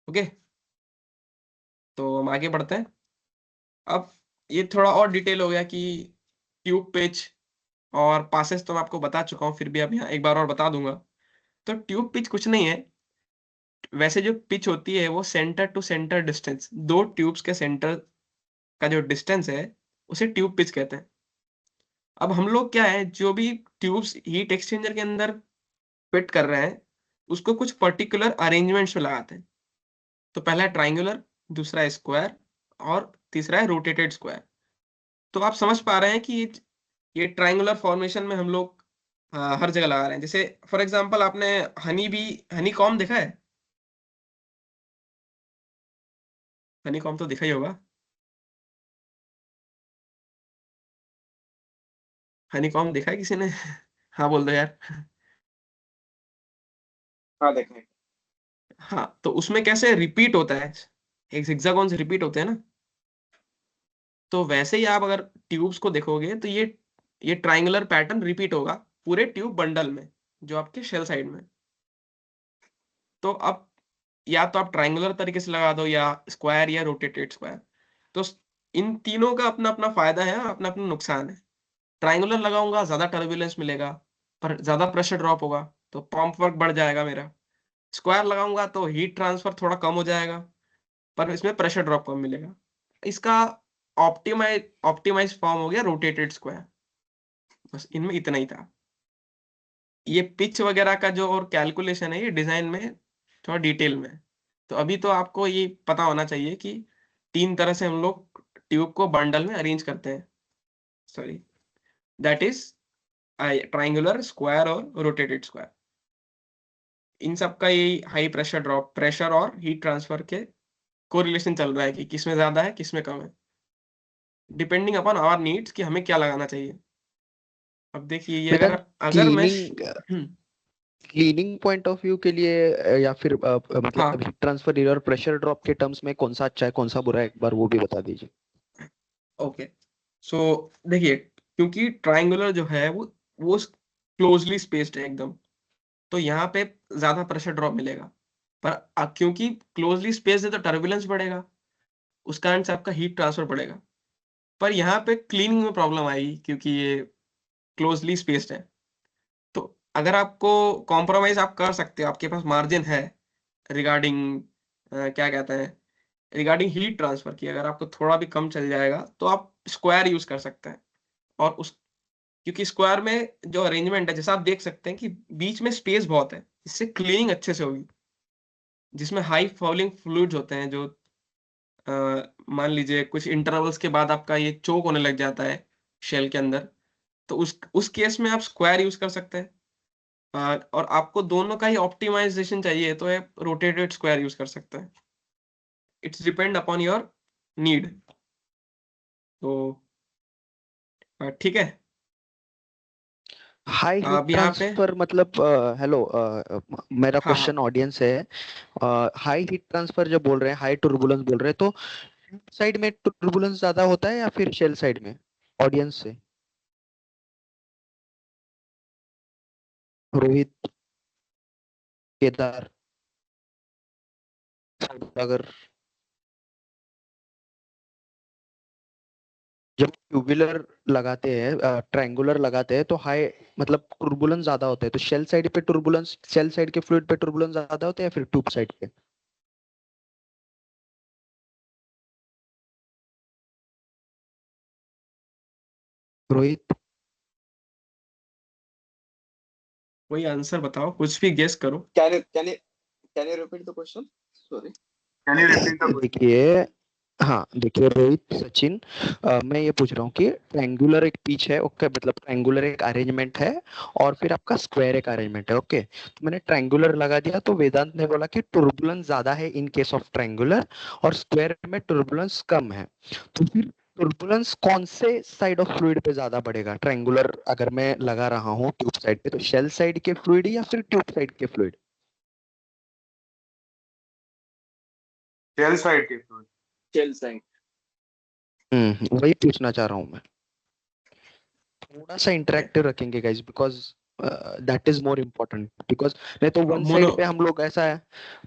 ओके, तो हम आगे बढ़ते हैं। अब ये थोड़ा और डिटेल हो गया कि ट्यूब पिच और पासेस तो मैं आपको बता चुका हूँ, फिर भी अब यहाँ एक बार और बता दूंगा। तो ट्यूब पिच कुछ नहीं है, वैसे जो पिच होती है वो सेंटर टू सेंटर डिस्टेंस, दो ट्यूब्स के सेंटर का जो डिस्टेंस है उसे ट्यूब पिच कहते हैं। अब हम लोग क्या है, जो भी ट्यूब्स हीट एक्सचेंजर के अंदर फिट कर रहे हैं उसको कुछ पर्टिकुलर अरेंजमेंट्स में लगाते हैं। तो पहला है ट्राइंगुलर, दूसरा है स्क्वायर और तीसरा है रोटेटेड स्क्वायर। तो आप समझ पा रहे हैं कि ये ट्राइंगुलर फॉर्मेशन में हम लोग हर जगह लगा रहे हैं। जैसे फॉर एग्जांपल आपने हनी कॉम्ब देखा है? हनी कॉम्ब तो देखा ही होगा। हनी कॉम्ब देखा है किसी ने? हाँ बोल दो यार।
हाँ देखने।
हाँ, तो उसमें कैसे रिपीट होता है, एक हेक्सागोन से रिपीट होते हैं ना। तो वैसे ही आप अगर ट्यूब्स को देखोगे तो ये ट्राइंगुलर पैटर्न रिपीट होगा पूरे ट्यूब बंडल में जो आपके शेल साइड में। तो अब या तो आप ट्राइंगुलर तरीके से लगा दो या स्क्वायर या रोटेटेड स्क्वायर। तो इन तीनों का अपना अपना फायदा है, अपना अपना नुकसान है। ट्राइंगुलर लगाऊंगा ज्यादा टर्बुलेंस मिलेगा, पर ज्यादा प्रेशर ड्रॉप होगा, तो पंप वर्क बढ़ जाएगा मेरा। स्क्वायर लगाऊंगा तो हीट ट्रांसफर थोड़ा कम हो जाएगा, पर इसमें प्रेशर ड्रॉप कम मिलेगा। इसका ऑप्टिमाइज फॉर्म हो गया रोटेटेड स्क्वायर। बस इनमें इतना ही था। ये पिच वगैरह का जो और कैलकुलेशन है ये डिजाइन में थोड़ा डिटेल में है। तो अभी तो आपको ये पता होना चाहिए कि तीन तरह से हम लोग ट्यूब को बंडल में अरेंज करते हैं। Sorry, that is triangular, square और रोटेटेड स्क्वायर। इन सब का ये हाई प्रेशर ड्रॉप, प्रेशर और हीट ट्रांसफर के कोरिलेशन चल रहा है कि किसमें ज्यादा है किसमें कम है, डिपेंडिंग अपॉन आवर नीड्स कि हमें क्या लगाना चाहिए। अब देखिए ये
बेटा,
अगर अगर मैं
cleaning cleaning point of view के लिए या फिर मतलब
हाँ
हीट ट्रांसफर और प्रेशर ड्रॉप के टर्म्स में कौन सा अच्छा है कौन सा बुरा है, एक बार वो भी बता दीजिए।
ओके। सो देखिए, क्योंकि ट्राइंगुलर जो है वो क्लोजली स्पेस्ड है एकदम, तो यहाँ पे ज्यादा प्रेशर ड्रॉप मिलेगा। पर क्योंकि क्लोजली स्पेस्ड है तो टर्बुलेंस बढ़ेगा, उस कारण से आपका हीट ट्रांसफर बढ़ेगा। पर यहाँ पे क्लीनिंग में प्रॉब्लम आएगी क्योंकि ये क्लोजली स्पेस्ड है। तो अगर आपको कॉम्प्रोमाइज आप कर सकते हो, आपके पास मार्जिन है रिगार्डिंग क्या कहते हैं, रिगार्डिंग हीट ट्रांसफर की, अगर आपको थोड़ा भी कम चल जाएगा तो आप स्क्वायर यूज कर सकते हैं। और उस क्योंकि स्क्वायर में जो अरेंजमेंट है, जैसा आप देख सकते हैं कि बीच में स्पेस बहुत है, इससे क्लीनिंग अच्छे से होगी। जिसमें हाई फॉलिंग फ्लूइड्स होते हैं, जो मान लीजिए कुछ इंटरवल्स के बाद आपका ये चोक होने लग जाता है शेल के अंदर, तो उस केस में आप स्क्वायर यूज कर सकते हैं। और आपको दोनों का ही ऑप्टिमाइजेशन चाहिए तो आप रोटेटेड स्क्वायर यूज कर सकते हैं। It's depend upon your need. तो ठीक है।
हाई हीट
अब यहाँ पे
ट्रांसफर मतलब हेलो, मेरा
हाँ हाँ
क्वेश्चन ऑडियंस है। हाई हीट ट्रांसफर जब बोल रहे हैं, हाई टुर्बुलेंस बोल रहे हैं, तो साइड में टुर्बुलेंस ज्यादा होता है या फिर शेल साइड में? ऑडियंस से रोहित, केदार, अगर जब ट्यूबुलर लगाते हैं, ट्रायंगुलर लगाते हैं, तो हाई मतलब टुर्बुलेंस ज्यादा होता है, तो शेल साइड पे टुर्बुलेंस, शेल साइड के फ्लूइड पे टुर्बुलेंस ज्यादा होता है या फिर ट्यूब साइड पे? रोहित,
कोई आंसर बताओ, कुछ भी गेस करो।
Can you repeat the question? Sorry.
Can you repeat the question?
देखिए, हाँ देखिए रोहित, सचिन, मैं ये पूछ रहा हूँ कि ट्रायंगुलर एक पिच है, ओके, मतलब ट्रायंगुलर एक अरेंजमेंट है, और फिर आपका स्क्वायर एक अरेंजमेंट है, ओके। तो मैंने ट्रायंगुलर लगा दिया, तो वेदांत ने बोला कि टुर्बुलेंस ज्यादा है इन केस ऑफ ट्रायंगुलर, और स्क्वायर में टुर्बुलेंस कम है। तो फिर टुर्बुलेंस कौन से साइड ऑफ फ्लूइड पे ज्यादा बढ़ेगा? ट्रायंगुलर अगर मैं लगा रहा हूँ ट्यूब साइड पे, तो शेल साइड के फ्लूइड या फिर ट्यूब साइड के फ्लूइड?
Shell side के fluid.
Shell side.
वही पूछना चाह रहा हूँ मैं। थोड़ा सा इंटरेक्टिव रखेंगे guys, because that is more important, because नहीं तो वन
मोनो
साइड पे हम लोग ऐसा है,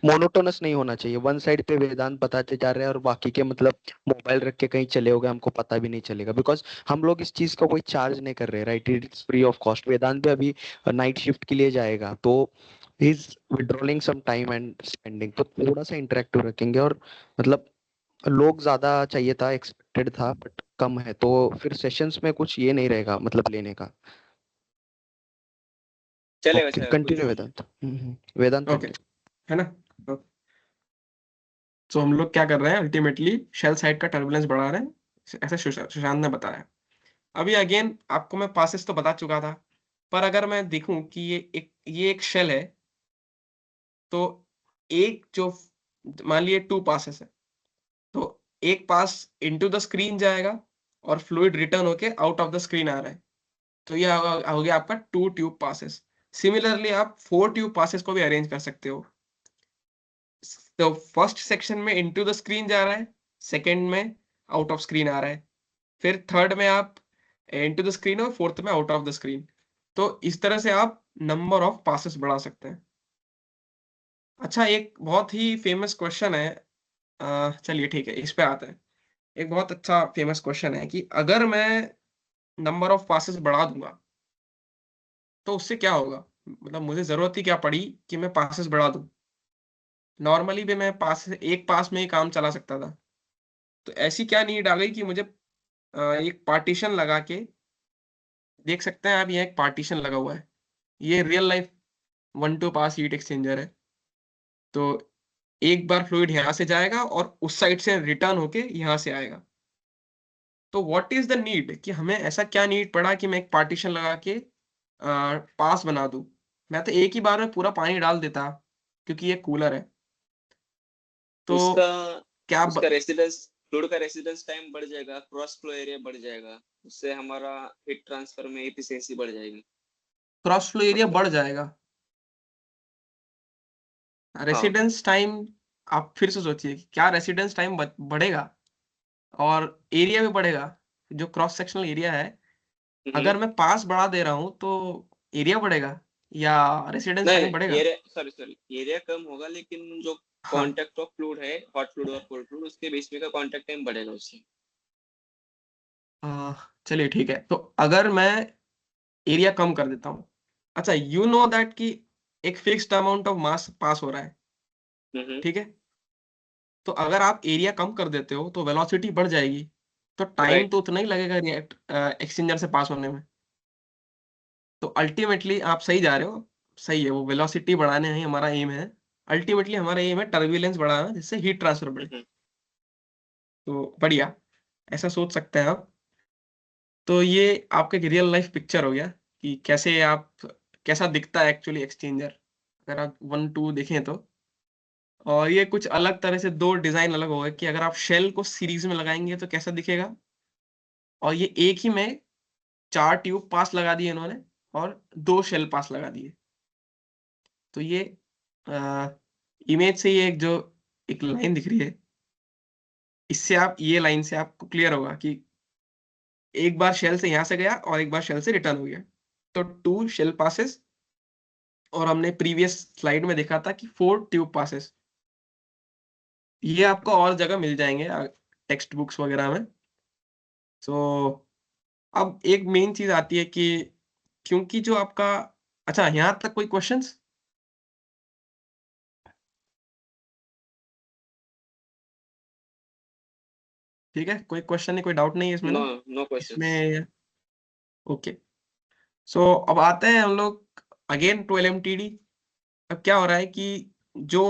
मोनोटोनस नहीं होना चाहिए। वन साइड पे वेदांत बताते जा रहे हैं और बाकी के मतलब मोबाइल रख के कहीं चले हो गए, हमको पता भी नहीं चलेगा, बिकॉज हम लोग इस चीज का कोई चार्ज नहीं कर रहे, right? It is free of cost. Vedant भी अभी नाइट शिफ्ट के लिए जाएगा, तो he is withdrawing some time and spending, तो थोड़ा सा इंटरेक्टिव रखेंगे। और मतलब लोग ज्यादा चाहिए था, एक्सपेक्टेड था, बट कम है, तो फिर सेशंस में कुछ ये नहीं रहेगा मतलब लेने का।
चलेगा
ओके,
चलेगा, कोई
कंटिन्यू
इशू नहीं।
वेदांत। वेदांत
ओके,
कंटिन्यू।
है ना। तो हम लोग क्या कर रहे हैं, अल्टीमेटली शेल साइड का टर्बुलेंस बढ़ा रहे हैं, ऐसा सुशांत ने बताया। अभी अगेन आपको मैं पासेस तो बता चुका था, पर अगर मैं देखूं कि ये एक शेल है, तो एक जो मान लिए 2 पासेस है, तो एक पास इनटू द स्क्रीन जाएगा और फ्लूइड रिटर्न होके आउट ऑफ द स्क्रीन आ रहा है, तो ये हो गया आपका 2 ट्यूब पासेस। सिमिलरली आप 4 ट्यूब पासेस को भी अरेंज कर सकते हो। तो फर्स्ट सेक्शन में इनटू द स्क्रीन जा रहा है, सेकंड में आउट ऑफ स्क्रीन आ रहा है, फिर थर्ड में आप इनटू द स्क्रीन और फोर्थ में आउट ऑफ द स्क्रीन। तो इस तरह से आप नंबर ऑफ पासेस बढ़ा सकते हैं। अच्छा, एक बहुत ही फेमस क्वेश्चन है, चलिए ठीक है, इस पे आते हैं। एक बहुत अच्छा फेमस क्वेश्चन है कि अगर मैं नंबर ऑफ पासेस बढ़ा दूंगा तो उससे क्या होगा, मतलब मुझे जरूरत ही क्या पड़ी कि मैं पासेस बढ़ा दूं। नॉर्मली भी मैं पास एक पास में ही काम चला सकता था, तो ऐसी क्या नीड आ गई कि मुझे एक पार्टीशन लगा के, देख सकते हैं आप, ये एक पार्टीशन लगा हुआ है, ये real life 1 two pass heat exchanger है। तो एक बार फ्लूइड यहाँ से जाएगा और उस साइड से रिटर्न होके यहाँ से आएगा। तो व्हाट इज द नीड, कि हमें ऐसा क्या नीड पड़ा कि मैं एक पार्टीशन लगा के पास बना दूं। मैं तो एक ही बार में पूरा पानी डाल देता, क्योंकि ये कूलर है। तो
उसका
क्या
उसका रेसिडेंस फ्लूइड का रेसिडेंस टाइम बढ़ जाएगा, क्रॉस फ्लो एरिया बढ़ जाएगा, उससे हमारा हीट ट्रांसफर में एफिशिएंसी बढ़ जाएगी।
क्रॉस फ्लो एरिया बढ़ जाएगा?
हाँ।
रेसिडेंस टाइम, आप फिर से सोचिए कि क्या रेसिडेंस टाइम बढ़ेगा और एरिया भी बढ़ेगा। जो क्रॉस सेक्शनल एरिया है, अगर मैं पास बढ़ा दे रहा हूं तो एरिया बढ़ेगा या रेसिडेंस
नहीं
टाइम
नहीं,
बढ़ेगा?
एरिया सॉरी सॉरी, एरिया कम होगा, लेकिन जो
हाँ,
कांटेक्ट ऑफ फ्लूइड है, हॉट फ्लूइड और कोल्ड फ्लूइड, उसके बीच में का कांटेक्ट टाइम बढ़ेगा उससे।
चलिए ठीक है, तो अगर मैं एरिया कम कर देता हूँ अच्छा, यू नो दैट कि एक फिक्स्ड अमाउंट ऑफ मास पास हो रहा है, ठीक है? तो अगर आप एरिया कम कर देते हो तो वेलोसिटी बढ़ जाएगी, तो टाइम
राइट
तो उतना ही लगेगा रिएक्ट एक्सचेंजर से पास होने में। तो अल्टीमेटली आप सही जा रहे हो, सही है, वो वेलोसिटी बढ़ाने ही हमारा एम है। अल्टीमेटली हमारा एम है टर्बुलेंस बढ़ाना, जिससे हीट ट्रांसफर बढ़े। तो बढ़िया, ऐसा सोच सकते हैं आप। तो ये आपका एक रियल लाइफ पिक्चर हो गया कि कैसे आप, कैसा दिखता है एक्चुअली एक्सचेंजर, अगर आप 1 2 देखें तो। और ये कुछ अलग तरह से दो डिजाइन अलग हो गए कि अगर आप शेल को सीरीज में लगाएंगे तो कैसा दिखेगा, और ये एक ही में 4 ट्यूब पास लगा दिए इन्होंने और 2 शेल पास लगा दिए। तो ये इमेज से ये एक जो एक लाइन दिख रही है, इससे आप, ये लाइन से आपको क्लियर होगा कि एक बार शेल से यहां से गया और एक बार शेल से रिटर्न हो गया, तो 2 शेल पासेस। और हमने प्रीवियस स्लाइड में देखा था कि 4 ट्यूब पासेस। ये आपको और जगह मिल जाएंगे टेक्स्ट बुक्स वगैरह में। सो अब एक मेन चीज आती है कि क्योंकि जो आपका, अच्छा यहाँ तक कोई क्वेश्चंस? ठीक है, कोई क्वेश्चन नहीं, कोई डाउट नहीं है इसमें
नो
ना?
No questions.
इसमें ओके। सो अब आते हैं हम लोग अगेन टू एलएमटीडी। अब क्या हो रहा है कि जो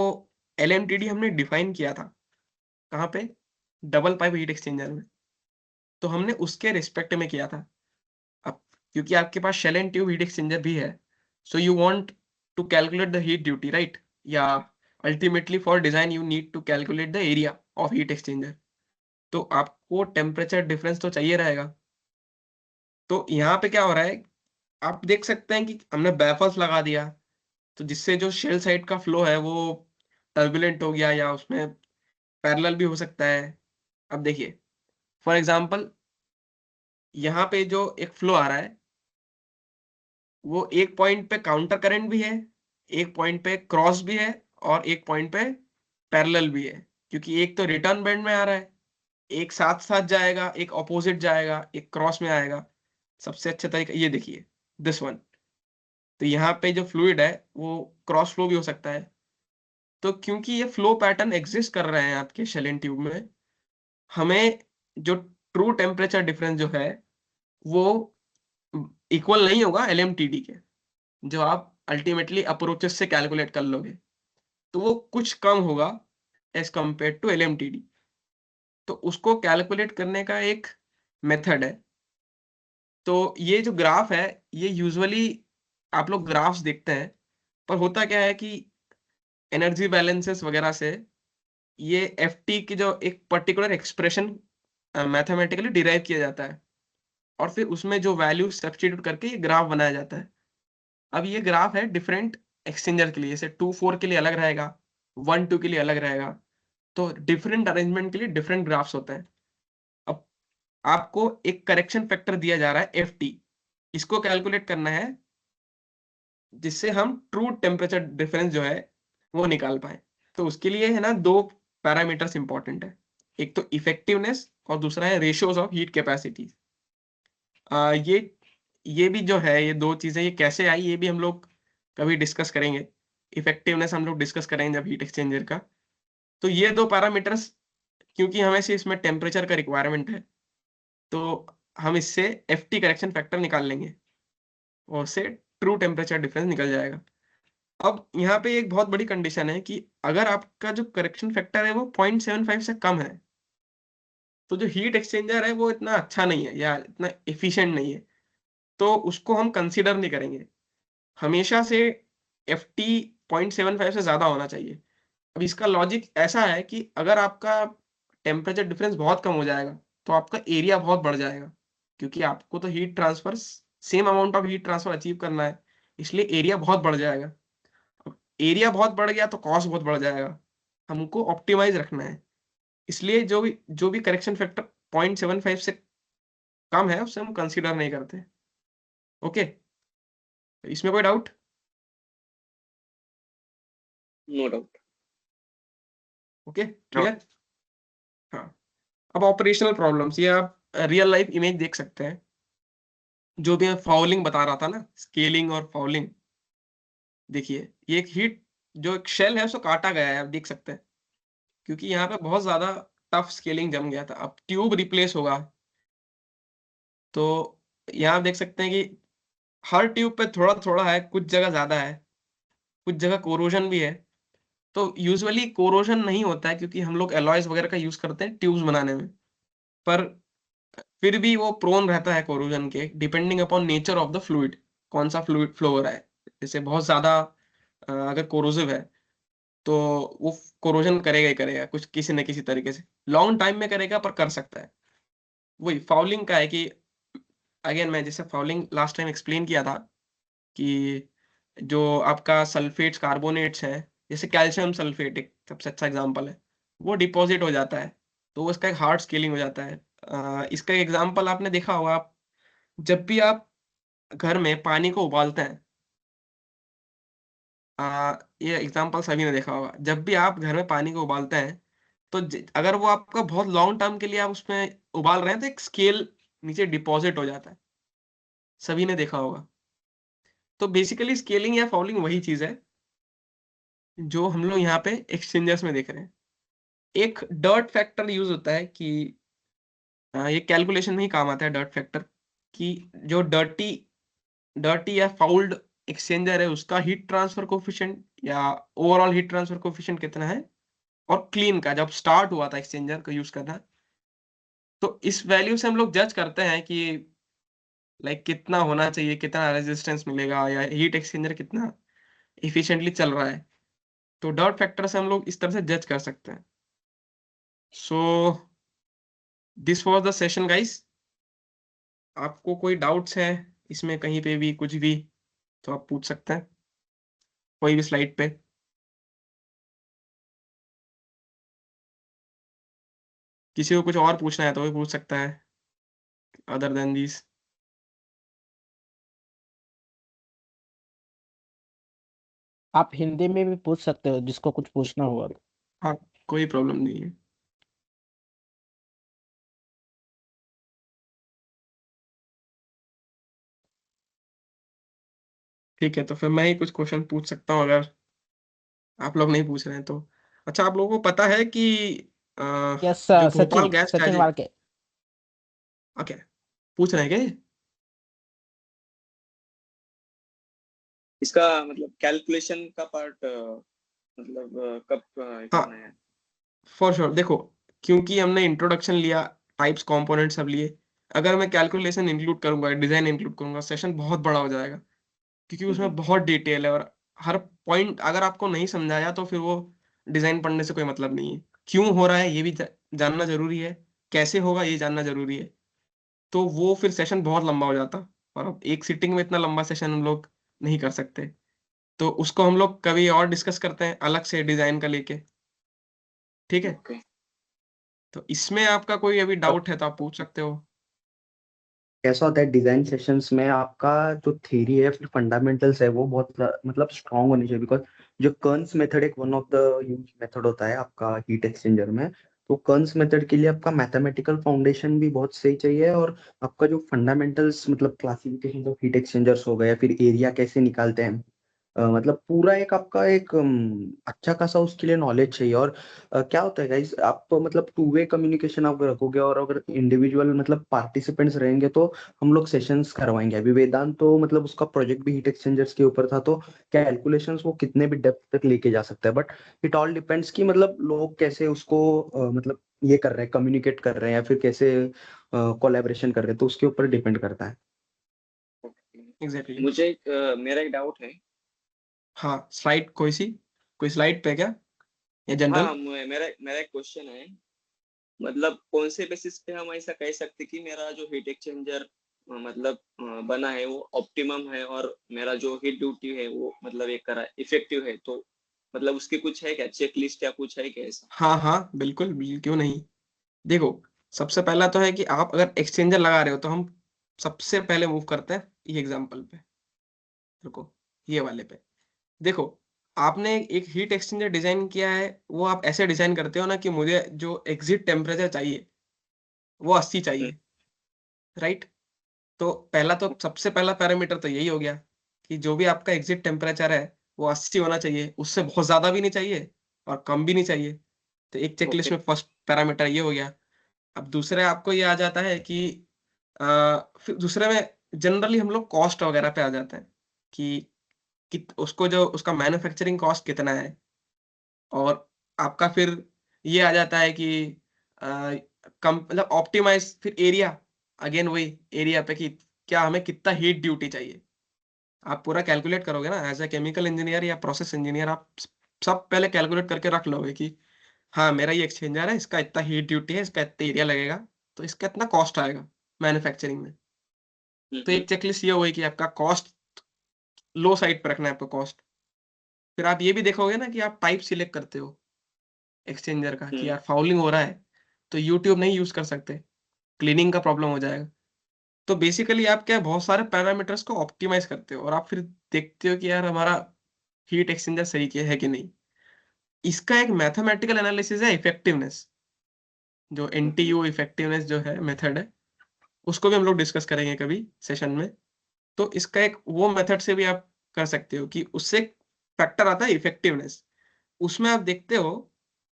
एलएमटीडी हमने डिफाइन किया था कहाँ पे, डबल पाइप हीट एक्सचेंजर में, तो हमने उसके रिस्पेक्ट में किया था। अब क्योंकि आपके पास shell and tube heat exchanger भी है, so you want to calculate the heat duty, right? या ultimately for design you need to calculate the area of heat exchanger. तो आपको टेम्परेचर डिफरेंस तो चाहिए रहेगा। तो यहाँ पे क्या हो रहा है, आप देख सकते हैं कि हमने बैफल्स लगा दिया, तो जिससे जो शेल साइड का फ्लो है वो टर्बुलेंट हो गया, या उसमें पैरेलल भी हो सकता है। अब देखिए, फॉर एग्जांपल यहाँ पे जो एक फ्लो आ रहा है, वो एक पॉइंट पे काउंटर करंट भी है, एक पॉइंट पे क्रॉस भी है, और एक पॉइंट पे पैरेलल भी है। क्योंकि एक तो रिटर्न बैंड में आ रहा है, एक साथ साथ जाएगा, एक ऑपोजिट जाएगा, एक क्रॉस में आएगा। सबसे अच्छा तरीका ये देखिए, दिस वन। तो यहाँ पे जो फ्लूइड है वो क्रॉस फ्लो भी हो सकता है। तो क्योंकि ये फ्लो पैटर्न एग्जिस्ट कर रहे हैं आपके शेल ट्यूब में, हमें जो ट्रू टेम्परेचर डिफरेंस जो है वो इक्वल नहीं होगा एलएमटीडी के, जो आप अल्टीमेटली अप्रोचेस से कैलकुलेट कर लोगे, तो वो कुछ कम होगा एज कंपेयर टू एलएमटीडी। तो उसको कैलकुलेट करने का एक मेथड है। तो ये जो ग्राफ है, ये यूजुअली आप लोग ग्राफ्स देखते हैं, पर होता क्या है कि एनर्जी बैलेंसेस वगैरह से ये एफटी की जो एक पर्टिकुलर एक्सप्रेशन मैथमेटिकली डिराइव किया जाता है, और फिर उसमें जो वैल्यू सब्स्टिट्यूट करके ये ग्राफ बनाया जाता है। अब ये ग्राफ है डिफरेंट एक्सचेंजर के लिए, जैसे 2 4 के लिए अलग रहेगा, 1 2 के लिए अलग रहेगा। तो डिफरेंट अरेंजमेंट के लिए डिफरेंट ग्राफ्स होते हैं। अब आपको एक करेक्शन फैक्टर दिया जा रहा है एफटी, इसको कैलकुलेट करना है जिससे हम ट्रू टेम्परेचर डिफरेंस जो है वो निकाल पाए। तो उसके लिए है ना, 2 पैरामीटर्स इंपॉर्टेंट है, एक तो इफेक्टिवनेस और दूसरा है रेशियोज ऑफ हीट कैपेसिटी। ये भी जो है, ये 2 चीजें ये कैसे आई ये भी हम लोग कभी डिस्कस करेंगे। इफेक्टिवनेस हम लोग डिस्कस करेंगे जब हीट एक्सचेंजर का। तो ये 2 पैरामीटर्स, क्योंकि हमें से इसमें टेम्परेचर का रिक्वायरमेंट है, तो हम इससे एफटी करेक्शन फैक्टर निकाल लेंगे और उससे ट्रू टेम्परेचर डिफरेंस निकल जाएगा। अब यहाँ पे एक बहुत बड़ी कंडीशन है कि अगर आपका जो करेक्शन फैक्टर है वो 0.75 से कम है, तो जो हीट एक्सचेंजर है वो इतना अच्छा नहीं है या इतना एफिशिएंट नहीं है, तो उसको हम कंसीडर नहीं करेंगे। हमेशा से एफ टी 0.75 से ज्यादा होना चाहिए। अब इसका लॉजिक ऐसा है कि अगर आपका टेम्परेचर डिफरेंस बहुत कम हो जाएगा तो आपका एरिया बहुत बढ़ जाएगा, क्योंकि आपको तो heat transfer, same amount of heat transfer achieve करना है, इसलिए एरिया बहुत बढ़ जाएगा। एरिया बहुत बढ़ गया तो कॉस्ट बहुत बढ़ जाएगा, हमको ऑप्टिमाइज रखना है। इसलिए जो भी करेक्शन फैक्टर 0.75 से कम है उसे हम कंसीडर नहीं करते। ओके, इसमें कोई doubt?
No doubt.
Okay, clear. हाँ, अब ऑपरेशनल प्रॉब्लम्स, ये आप रियल लाइफ इमेज देख सकते हैं। जो भी मैं फाउलिंग बता रहा था ना, स्केलिंग और फाउलिंग, देखिए ये एक हीट, जो एक शेल है उसको काटा गया है, आप देख सकते हैं, क्योंकि यहाँ पे बहुत ज्यादा टफ स्केलिंग जम गया था। अब ट्यूब रिप्लेस होगा, तो यहाँ आप देख सकते हैं कि हर ट्यूब पे थोड़ा थोड़ा है, कुछ जगह ज्यादा है, कुछ जगह कोरोजन भी है। तो यूजुअली कोरोजन नहीं होता है, क्योंकि हम लोग एलॉयज वगैरह का यूज करते हैं ट्यूब्स बनाने में, पर फिर भी वो प्रोन रहता है कोरोजन के, depending upon nature of the fluid, कौन सा फ्लूइड फ्लो हो रहा है। जैसे बहुत ज्यादा अगर कोरोसिव है, तो वो कोरोजन करेगा ही करेगा, कुछ किसी न किसी तरीके से, लॉन्ग टाइम में करेगा पर कर सकता है। वही फाउलिंग का है कि अगेन मैं जैसे फाउलिंग लास्ट टाइम एक्सप्लेन किया था, कि जो आपका सल्फेट्स कार्बोनेट्स है, जैसे कैल्शियम सल्फेट एक सबसे अच्छा एग्जांपल है, वो डिपॉजिट हो जाता है, तो वो इसका एक हार्ड स्केलिंग हो जाता है। इसका एग्जांपल आपने देखा होगा, आप जब भी आप घर में पानी को उबालते हैं, ये एग्जांपल सभी ने देखा होगा, जब भी आप घर में पानी को उबालते हैं, तो अगर वो आपका बहुत लॉन्ग टर्म के लिए आप उसमें उबाल रहे हैं, तो एक स्केल नीचे डिपॉजिट हो जाता है, सभी ने देखा होगा। तो बेसिकली स्केलिंग या फाउलिंग वही चीज है जो हम लोग यहाँ पे एक्सचेंजर्स में देख रहे हैं। एक डर्ट फैक्टर यूज होता है कि ये कैलकुलेशन में ही काम आता है डर्ट फैक्टर, कि जो डर्टी डर्टी या फाउल्ड एक्सचेंजर है उसका हीट ट्रांसफर कोफिशिएंट या ओवरऑल हीट ट्रांसफर कोफिशिएंट कितना है, और क्लीन का जब स्टार्ट हुआ था एक्सचेंजर को यूज करना, तो इस वैल्यू से हम लोग जज करते हैं कि लाइक कितना होना चाहिए, कितना रेजिस्टेंस मिलेगा, या हीट एक्सचेंजर कितना इफिशिएंटली चल रहा है। तो डर्ट फैक्टर से हम लोग इस तरह से जज कर सकते हैं। So this was the session guys. आपको कोई डाउट्स है इसमें कहीं पे भी कुछ भी, तो आप पूछ सकते हैं कोई भी स्लाइड पे। किसी को कुछ और पूछना है तो भी पूछ सकता है, अदर देन दिस।
आप हिंदी में भी पूछ सकते हो जिसको कुछ पूछना हुआ तो।
हाँ, कोई प्रॉब्लम नहीं है। ठीक है, तो फिर मैं ही कुछ क्वेश्चन पूछ सकता हूँ अगर आप लोग नहीं पूछ रहे हैं तो। अच्छा, आप लोगों को पता है कि अ,
यस
जो भोपाल
सचिन
गैस
सचिन
ट्रेजेडी,
वालके।
ओके, पूछ रहे हैं क्या ये?
इसका मतलब कैलकुलेशन का पार्ट मतलब कब करना
हाँ,
है?
For sure. देखो, क्योंकि हमने इंट्रोडक्शन लिया, टाइप्स कंपोनेंट सब लिए, अगर मैं कैलकुलेशन इंक्लूड करूंगा, डिजाइन इंक्लूड करूंगा, सेशन बहुत बड़ा हो जाएगा, क्योंकि उसमें बहुत डिटेल है, और हर पॉइंट अगर आपको नहीं समझाया तो फिर वो डिजाइन पढ़ने से कोई मतलब नहीं है। क्यों हो रहा है ये भी जानना जरूरी है, कैसे होगा ये जानना जरूरी है, तो वो फिर सेशन बहुत लंबा हो जाता, और अब एक सिटिंग में इतना लंबा सेशन हम लोग नहीं कर सकते। तो उसको हम लोग कभी और डिस्कस करते हैं अलग से डिजाइन का लेके, ठीक है?
ओके।
तो इसमें आपका कोई अभी डाउट है तो आप पूछ सकते हो।
कैसा होता है डिजाइन सेशंस में आपका जो थ्योरी है फिर फंडामेंटल्स है वो बहुत मतलब स्ट्रांग होनी चाहिए, बिकॉज जो कर्न्स मेथड एक one of the use method होता है आपका हीट एक्सचेंजर में। तो कर्न्स मेथड के लिए आपका मैथमेटिकल फाउंडेशन भी बहुत सही चाहिए, और आपका जो फंडामेंटल्स मतलब क्लासिफिकेशन ऑफ हीट एक्सचेंजर्स हो गए, फिर एरिया कैसे निकालते हैं, मतलब पूरा एक आपका एक अच्छा खासा उसके लिए नॉलेज चाहिए। और क्या होता है गाइस, आप तो मतलब टू वे कम्युनिकेशन आप रखोगे, और अगर इंडिविजुअल मतलब पार्टिसिपेंट्स रहेंगे तो हम लोग सेशंस करवाएंगे। अभी वेदांत तो मतलब उसका प्रोजेक्ट भी हीट एक्सचेंजर्स के ऊपर था, तो कैलकुलेशंस वो कितने भी डेप्थ तक लेके जा सकता है, बट इट ऑल डिपेंड्स कि मतलब लोग कैसे उसको मतलब ये कर रहे हैं, कम्युनिकेट कर रहे हैं, या फिर कैसे कोलैबोरेशन कर रहे हैं, तो उसके ऊपर डिपेंड करता है।
एग्जैक्टली।
मुझे मेरा एक डाउट है।
हाँ, स्लाइड कोई स्लाइड पे क्या, या जनरल?
हाँ, मेरा मेरा एक क्वेश्चन है। मतलब कौन से बेसिस पे हम ऐसा कह सकते कि मेरा जो हीट एक्सचेंजर मतलब बना है वो ऑप्टिमम है, और मेरा जो हीट ड्यूटी है वो मतलब एक करा इफेक्टिव है, तो मतलब उसकी कुछ है क्या चेक लिस्ट या कुछ है क्या ऐसा?
हाँ हाँ, बिल्कुल बिल्कुल, क्यों नहीं। देखो, सबसे पहला तो है कि आप अगर एक्सचेंजर लगा रहे हो, तो हम सबसे पहले मूव करते हैं ये एग्जांपल पे। रुको, ये वाले पे देखो, आपने एक हीट एक्सचेंजर डिजाइन किया है, वो आप ऐसे डिजाइन करते हो ना कि मुझे जो एग्जिट टेम्परेचर चाहिए वो 80
हम्म,
चाहिए, राइट? तो पहला तो सबसे पहला पैरामीटर तो यही हो गया कि जो भी आपका एग्जिट टेम्परेचर है वो 80 होना चाहिए, उससे बहुत ज्यादा भी नहीं चाहिए और कम भी नहीं चाहिए। तो एक चेकलिस्ट
ओके
में फर्स्ट पैरामीटर ये हो गया। अब दूसरे आपको ये आ जाता है कि फिर दूसरे में जनरली हम लोग कॉस्ट वगैरह पे आ जाते हैं कि उसको जो उसका मैन्युफैक्चरिंग कॉस्ट कितना है, और आपका फिर ये आ जाता है कि अ, कम मतलब ऑप्टिमाइज फिर एरिया, अगेन वही एरिया पे कि क्या हमें कितना हीट ड्यूटी चाहिए। आप पूरा कैलकुलेट करोगे ना एज ए केमिकल इंजीनियर या प्रोसेस इंजीनियर, आप सब पहले कैलकुलेट करके रख लोगे कि हाँ मेरा ये एक्सचेंजर है, इसका इतना हीट ड्यूटी है, इसका इतना एरिया लगेगा, तो इसका इतना कॉस्ट आएगा मैन्युफैक्चरिंग में। तो एक चेकलिस्ट ये हुई कि आपका कॉस्ट लो साइड पर रखना है आपको कॉस्ट। फिर आप ये भी देखोगे ना कि आप टाइप सिलेक्ट करते हो एक्सचेंजर का कि यार फाउलिंग हो रहा है तो यूट्यूब नहीं यूज कर सकते, क्लीनिंग का प्रॉब्लम हो जाएगा। तो बेसिकली आप क्या बहुत सारे पैरामीटर्स को ऑप्टिमाइज करते हो और आप फिर देखते हो कि यार हमारा हीट एक्सचेंजर सही किया है कि नहीं। इसका एक मैथमेटिकल एनालिसिस है इफेक्टिवनेस, जो एनटीयू इफेक्टिवनेस जो है मेथड है, उसको भी हम लोग डिस्कस करेंगे कभी सेशन में। तो इसका एक वो मेथड से भी आप कर सकते हो कि उससे फैक्टर आता है इफेक्टिवनेस। उसमें आप देखते हो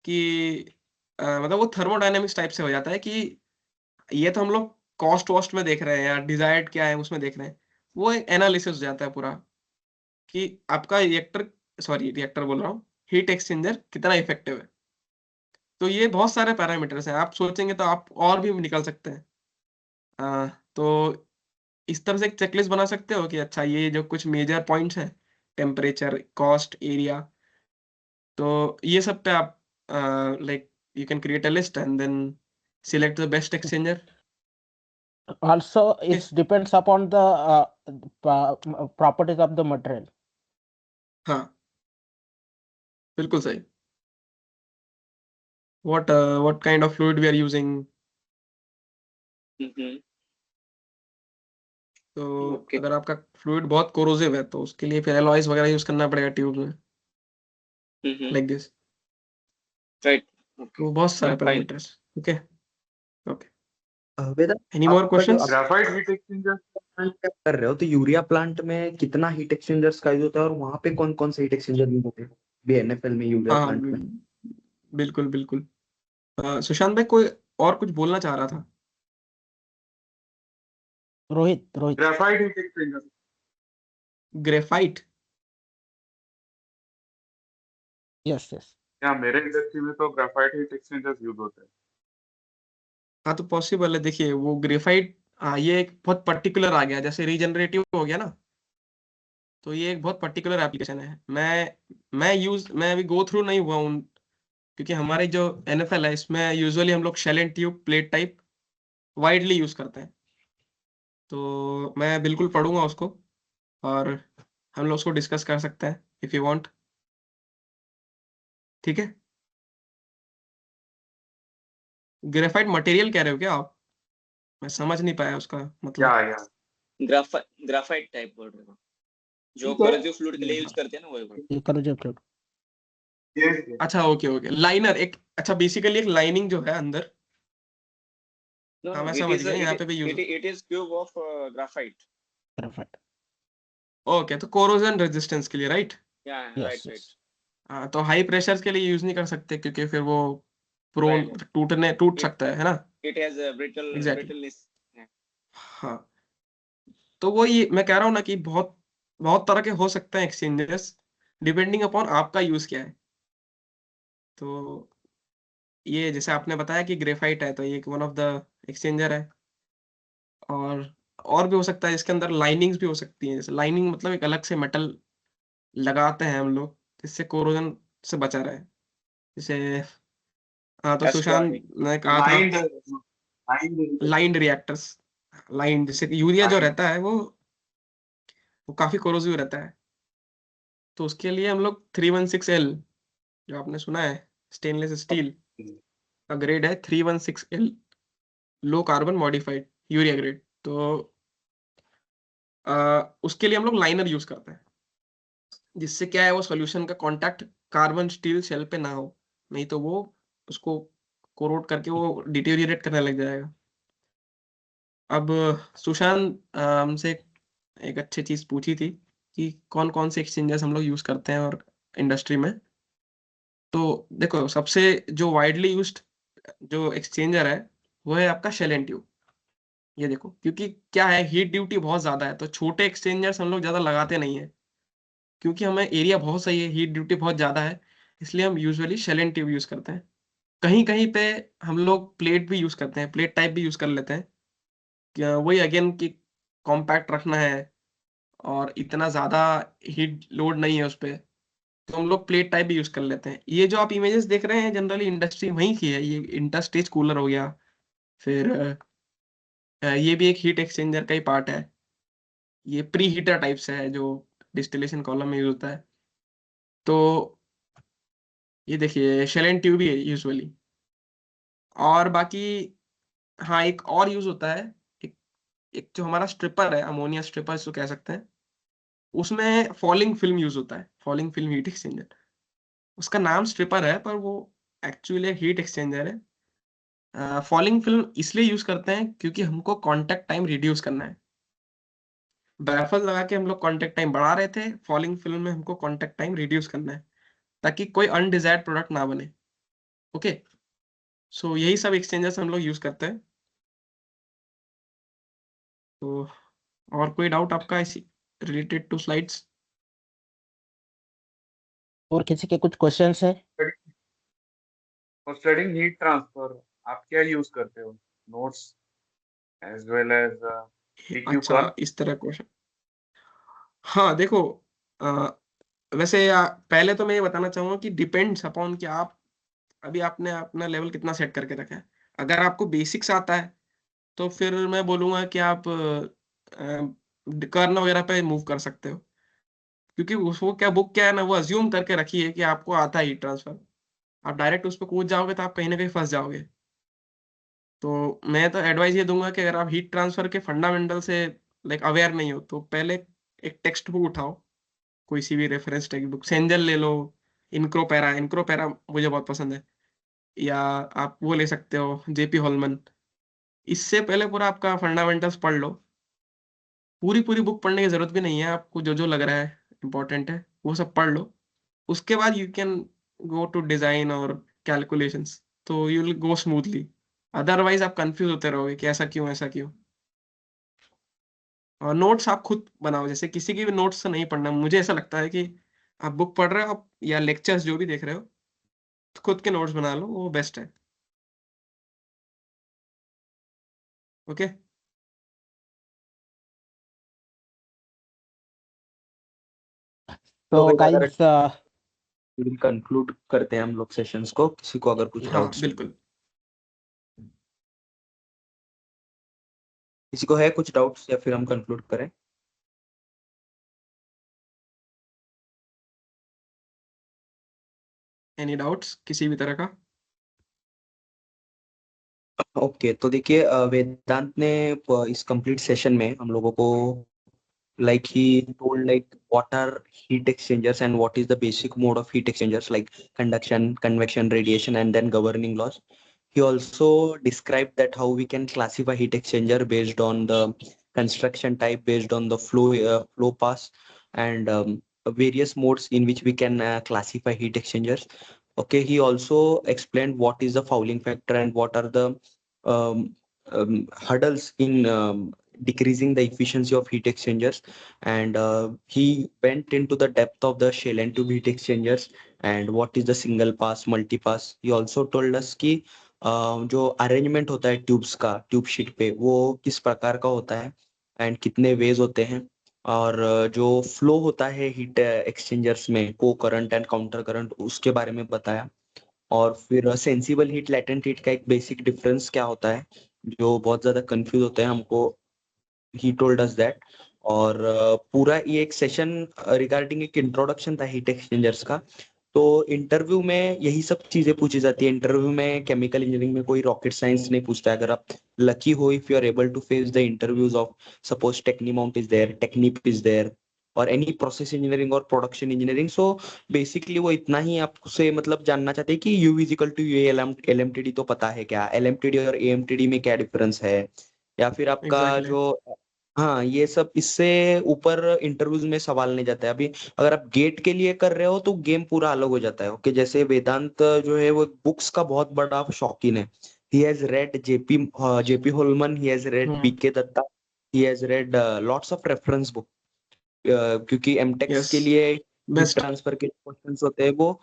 कि मतलब वो थर्मोडायनेमिक्स टाइप से हो जाता है कि ये तो हम लोग कॉस्ट वॉस्ट में देख रहे हैं या डिजायर्ड क्या है उसमें देख रहे हैं, वो एक एनालिसिस हो जाता है पूरा कि आपका रिएक्टर, सॉरी रिएक्टर बोल रहा हूँ, हीट एक्सचेंजर कितना इफेक्टिव है। तो ये बहुत सारे पैरामीटर्स हैं, आप सोचेंगे तो आप और भी निकल सकते हैं। तो इस तरह से एक चेकलिस्ट बना सकते हो कि अच्छा ये जो कुछ मेजर पॉइंट्स हैं, टेम्परेचर, कॉस्ट, एरिया, तो ये सब पे आप like you can create a list and then select the best exchanger.
Also it depends upon the properties of the material.
हाँ बिल्कुल सही। what kind of fluid we are using, तो
okay
अगर आपका फ्लूइड बहुत कोरोसिव है तो उसके लिए फिर एलॉयज वगैरह यूज करना पड़ेगा ट्यूब में, लाइक दिस।
राइट
तो बहुत सारे
फाइन
पैरामीटर्स। ओके ओके,
वेदा
एनी मोर
आपका जो
क्वेश्चंस?
आप
ग्रेफाइट हीट एक्सचेंजर
प्लांट कर रहे हो तो यूरिया प्लांट में कितना हीट एक्सचेंजर्स का यूज होता है और वहां पे कौन कौन से हीट एक्सचेंजर यूज होते हैं बीएनएफएल में यूरिया
हाँ हाँ
प्लांट में?
बिल्कुल बिल्कुल। सुशांत भाई कोई और कुछ बोलना चाह रहा था?
Rohit
graphite heat exchanger,
graphite?
Yes yes
या मेरे इंडस्ट्री में तो ग्रेफाइट हीट एक्सचेंजर्स यूज होते हैं।
हाँ तो पॉसिबल है, देखिए वो ग्रेफाइट, हाँ ये एक बहुत पर्टिकुलर आ गया, जैसे रीजनरेटिव हो गया ना, तो ये एक बहुत पर्टिकुलर एप्लीकेशन है। मैं अभी गो थ्रू नहीं हुआ हूँ क्योंकि हमारे जो एनएफएल है इसमें यूजुअली हम लोग shell and tube plate type widely use करते हैं। तो मैं बिल्कुल पढ़ूंगा उसको और हम लोग उसको डिस्कस कर सकते हैं इफ यू वांट। ठीक है। ग्रेफाइट मटेरियल कह रहे हो क्या आप? मैं समझ नहीं पाया उसका मतलब।
या
ग्राफाइट टाइप बोल रहे हो जो
ठीक है।
कोरोसिव फ्लूइड के लिए यूज करते हैं ना वही
ये करो जब
यस
अच्छा ओके ओके, लाइनर एक, अच्छा बेसिकली एक लाइनिंग जो है अंदर।
नो
हाँ
नो
मैं
इट
समझ
इज
गया, यहाँ पे भी use.
It is cube of graphite
perfect.
Okay, तो कोरोजन रेजिस्टेंस के लिए, राइट?
या
Yes
राइट राइट
yes.
हाँ तो हाई प्रेशर के लिए यूज नहीं कर सकते क्योंकि फिर वो प्रोन
राइट
टूट
इट
सकता है ना?
It has
exactly.
ब्रिटलनेस
हाँ तो वो ये मैं कह रहा हूँ ना कि बहुत बहुत तरह के हो सकते हैं एक्सचेंजेस, डिपेंडिंग अपॉन आपका यूज क्या है। तो ये जैसे आपने बताया कि ग्रेफाइट है तो ये वन ऑफ द एक्सचेंजर है। और और भी हो सकता है, इसके अंदर लाइनिंग्स भी हो सकती हैं, जैसे लाइनिंग मतलब एक अलग से मेटल लगाते हैं हम लोग जिससे कोरोजन से बचा रहे। जैसे हाँ तो
दैट्स
सुशांत
व्हाई
ने कहा था
lined lined
lined reactors, line जैसे कि यूरिया जो रहता है वो काफी कोरोसिव रहता है। तो उसके लिए हम लोग 316L, जो आपने सुना है स्टेनलेस स्टील का ग्रेड है 316L, low carbon modified urea grade. तो उसके लिए हम लोग लाइनर यूज करते हैं, जिससे क्या है वो सॉल्यूशन का कांटेक्ट कार्बन स्टील शेल पे ना हो, नहीं तो वो उसको कोरोट करके वो डिटेरियोरेट करने लग जाएगा। अब सुशांत हमसे एक अच्छी चीज पूछी थी कि कौन कौन से एक्सचेंजेस हम लोग यूज करते हैं और इंडस्ट्री में। तो देखो, सबसे जो वाइडली यूज्ड जो एक्सचेंजर है वो है आपका शेल एंड ट्यूब। ये देखो, क्योंकि क्या है, हीट ड्यूटी बहुत ज्यादा है, तो छोटे एक्सचेंजर्स हम लोग ज्यादा लगाते नहीं है, क्योंकि हमें एरिया बहुत सही है, हीट ड्यूटी बहुत ज्यादा है, इसलिए हम usually shell and tube use करते हैं। कहीं कहीं पे हम लोग प्लेट भी यूज करते हैं, प्लेट टाइप भी यूज कर लेते हैं। वही अगेन कि कॉम्पैक्ट रखना है और इतना ज्यादा हीट लोड नहीं है उस पे, तो हम लोग प्लेट टाइप भी यूज कर लेते हैं। ये जो आप इमेजेस देख रहे हैं जनरली इंडस्ट्री वहीं की है, ये इंटरस्टेज कूलर हो गया। फिर ये भी एक हीट एक्सचेंजर का ही पार्ट है। ये प्री हीटर टाइप से है जो डिस्टिलेशन कॉलम में यूज होता है। तो ये देखिए शेल एंड ट्यूब ही है यूजुअली। और बाकी हाँ, एक और यूज होता है, एक एक जो हमारा स्ट्रिपर है, अमोनिया स्ट्रिपर इसको कह सकते हैं, उसमें फॉलिंग फिल्म यूज होता है, फॉलिंग फिल्म हीट एक्सचेंजर। उसका नाम स्ट्रिपर है पर वो एक्चुअली हीट एक्सचेंजर है। फॉलिंग फिल्म इसलिए यूज करते हैं क्योंकि हमको कांटेक्ट टाइम रिड्यूस करना है। बैफल लगा के हम लोग कांटेक्ट टाइम बढ़ा रहे थे, फॉलिंग फिल्म में हमको कांटेक्ट टाइम रिड्यूस करना है, ताकि कोई अनडिजायर्ड प्रोडक्ट ना बने। ओके, सो यही सब एक्सचेंजर्स हम लोग यूज करते हैं। तो और कोई डाउट आपका इसी रिलेटेड टू स्लाइड्स?
और किसी के कुछ क्वेश्चंस है?
फॉर स्टडिंग हीट ट्रांसफर आप क्या यूज करते हो? Notes as well as PQ
अच्छा,
कर्व?
इस तरह क्वेश्चन। हाँ देखो, वैसे पहले तो मैं ये बताना चाहूंगा कि डिपेंड्स अपॉन कि आप अभी आपने अपना लेवल कितना सेट करके रखा है। अगर आपको बेसिक्स आता है तो फिर मैं बोलूंगा कि आप कर्न वगैरह पे मूव कर सकते हो, क्योंकि उसको क्या, बुक क्या है ना, वो अज्यूम करके रखी है कि आपको आता है हीट ट्रांसफर। आप डायरेक्ट उस पर कूद जाओगे तो आप कहीं ना कहीं फंस जाओगे। तो मैं तो एडवाइस ये दूंगा कि अगर आप हीट ट्रांसफर के फंडामेंटल से लाइक अवेयर नहीं हो, तो पहले एक टेक्स्ट बुक उठाओ, कोई सी भी रेफरेंस टेक्स्ट बुक, सेंजल ले लो, इनक्रोपैरा, इनक्रोपैरा मुझे बहुत पसंद है, या आप वो ले सकते हो जेपी हॉलमन। इससे पहले पूरा आपका फंडामेंटल्स पढ़ लो। पूरी पूरी बुक पढ़ने की जरूरत भी नहीं है, आपको जो जो लग रहा है इंपॉर्टेंट है वो सब पढ़ लो। उसके बाद you can go to design और कैलकुलेशंस, तो you will go smoothly. Otherwise आप कंफ्यूज होते रहोगे कि ऐसा क्यों, ऐसा क्यों। और नोट्स आप खुद बनाओ, जैसे किसी की भी नोट्स से नहीं पढ़ना। मुझे ऐसा लगता है कि आप बुक पढ़ रहे हो आप, या लेक्चर्स जो भी देख रहे हो, तो खुद के नोट्स बना लो, वो बेस्ट है। ओके।
तो
तो
अगर
गाइस
कंक्लूड करते हैं हम लोग सेशंस को, किसी को अगर कुछ
हाँ
डाउट्स,
बिल्कुल।
किसी को है कुछ डाउट्स, या फिर हम कंक्लूड करें?
एनी डाउट्स किसी भी तरह का?
ओके, तो देखिए वेदांत ने इस कंप्लीट सेशन में हम लोगों को like he told like what are heat exchangers and what is the basic mode of heat exchangers like conduction, convection, radiation, and then governing laws. He also described that how we can classify heat exchanger based on the construction type, based on the flow pass, and various modes in which we can classify heat exchangers. Okay, he also explained what is the fouling factor and what are the um, hurdles in decreasing the efficiency of heat exchangers. And he went into the depth of the shell and tube heat exchangers and what is the single pass, multi pass. He also told us कि जो arrangement होता है tubes का tube sheet पे वो किस प्रकार का होता है एंड कितने वेज होते हैं, और जो फ्लो होता है हीट एक्सचेंजर्स में को करंट एंड काउंटर करंट उसके बारे में बताया। और फिर सेंसिबल हीट, लैटेंट हीट का एक बेसिक डिफरेंस क्या होता है, जो बहुत ज्यादा कंफ्यूज होते हैं हमको, ही टोल्ड अस दैट। और पूरा ये एक सेशन रिगार्डिंग एक इंट्रोडक्शन था हीट एक्सचेंजर्स का। तो इंटरव्यू में यही सब चीजें पूछी जाती है। इंटरव्यू में केमिकल इंजीनियरिंग में कोई रॉकेट साइंस नहीं पूछता है। अगर आप लकी हो, if you are able to face the interviews of suppose Tecnimont is there, Technip is there, और एनी प्रोसेस इंजीनियरिंग और प्रोडक्शन इंजीनियरिंग, सो बेसिकली वो इतना ही आपसे मतलब जानना चाहते हैं कि U is equal to U L M T D तो पता है क्या, एल एम टी डी और ए एम टी डी में क्या डिफरेंस है, या फिर आपका
Exactly.
जो हाँ, ये सब इससे ऊपर इंटरव्यूज में सवाल नहीं जाता है। अभी अगर आप गेट के लिए कर रहे हो तो गेम पूरा अलग हो जाता है। ओके, जैसे वेदांत जो है वो बुक्स का बहुत बड़ा शौकीन है। He has read JP Holman, he has read
Hmm.
BK Datta, he has read lots of reference book, क्योंकि एमटेक्स के
Yes.
लिए हीट
Best.
ट्रांसफर के क्वेश्चंस होते हैं वो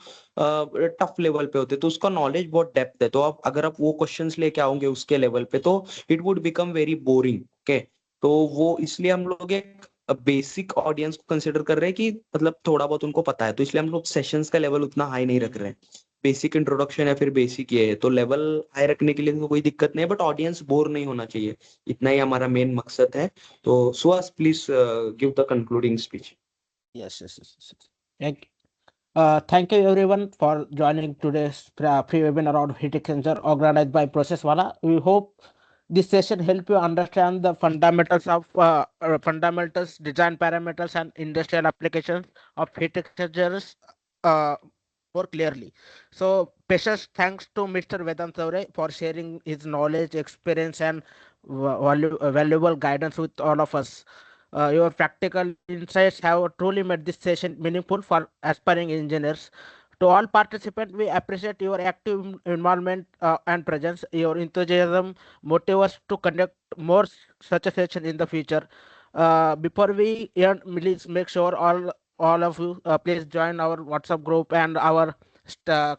टफ लेवल पे होते हैं, तो उसका नॉलेज बहुत डेप्थ है। तो आप अगर आप वो क्वेश्चंस लेके आओगे उसके लेवल पे तो it would become very boring. Okay, तो वो इसलिए हम लोग एक बेसिक ऑडियंस को कंसिडर कर रहे हैं कि मतलब थोड़ा बहुत उनको पता है, तो इसलिए हम लोग सेशंस का लेवल उतना हाई नहीं रख रहे हैं। बेसिक इंट्रोडक्शन या फिर बेसिक ये है, तो लेवल हाई रखने के लिए तो कोई दिक्कत नहीं है, बट ऑडियंस बोर नहीं होना चाहिए, इतना ही हमारा मेन मकसद है। तो Suhas, please give the concluding speech.
Yes, yes, yes, yes. Thank thank you everyone for joining today's free webinar on heat exchanger organized by Processwala. We hope this session help you understand the fundamentals of fundamentals, design parameters, and industrial applications of heat exchangers uh, more clearly. So, special thanks to Mr. Vedant Saure for sharing his knowledge, experience, and valuable guidance with all of us. Your practical insights have truly made this session meaningful for aspiring engineers. To all participants, we appreciate your active involvement and presence. Your enthusiasm motivates us to conduct more such a session in the future. Before we end, please make sure all of you please join our WhatsApp group and our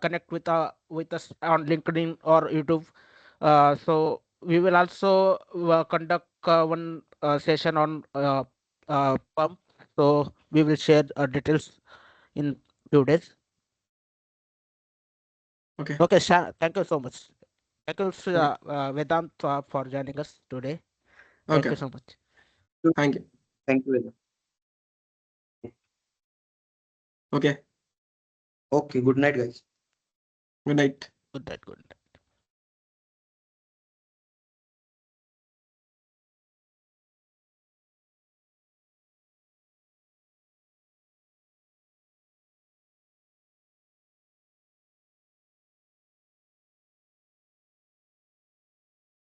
connect with us on LinkedIn or YouTube. So we will also conduct one session on pump. So we will share details in few days.
Okay.
Okay, thank you so much. Thank you,
Okay.
Vedant, for joining us today. Thank you
Okay.
so much.
Thank you.
Thank you.
Okay.
Okay, good night guys.
Good night.
Good night. Good night.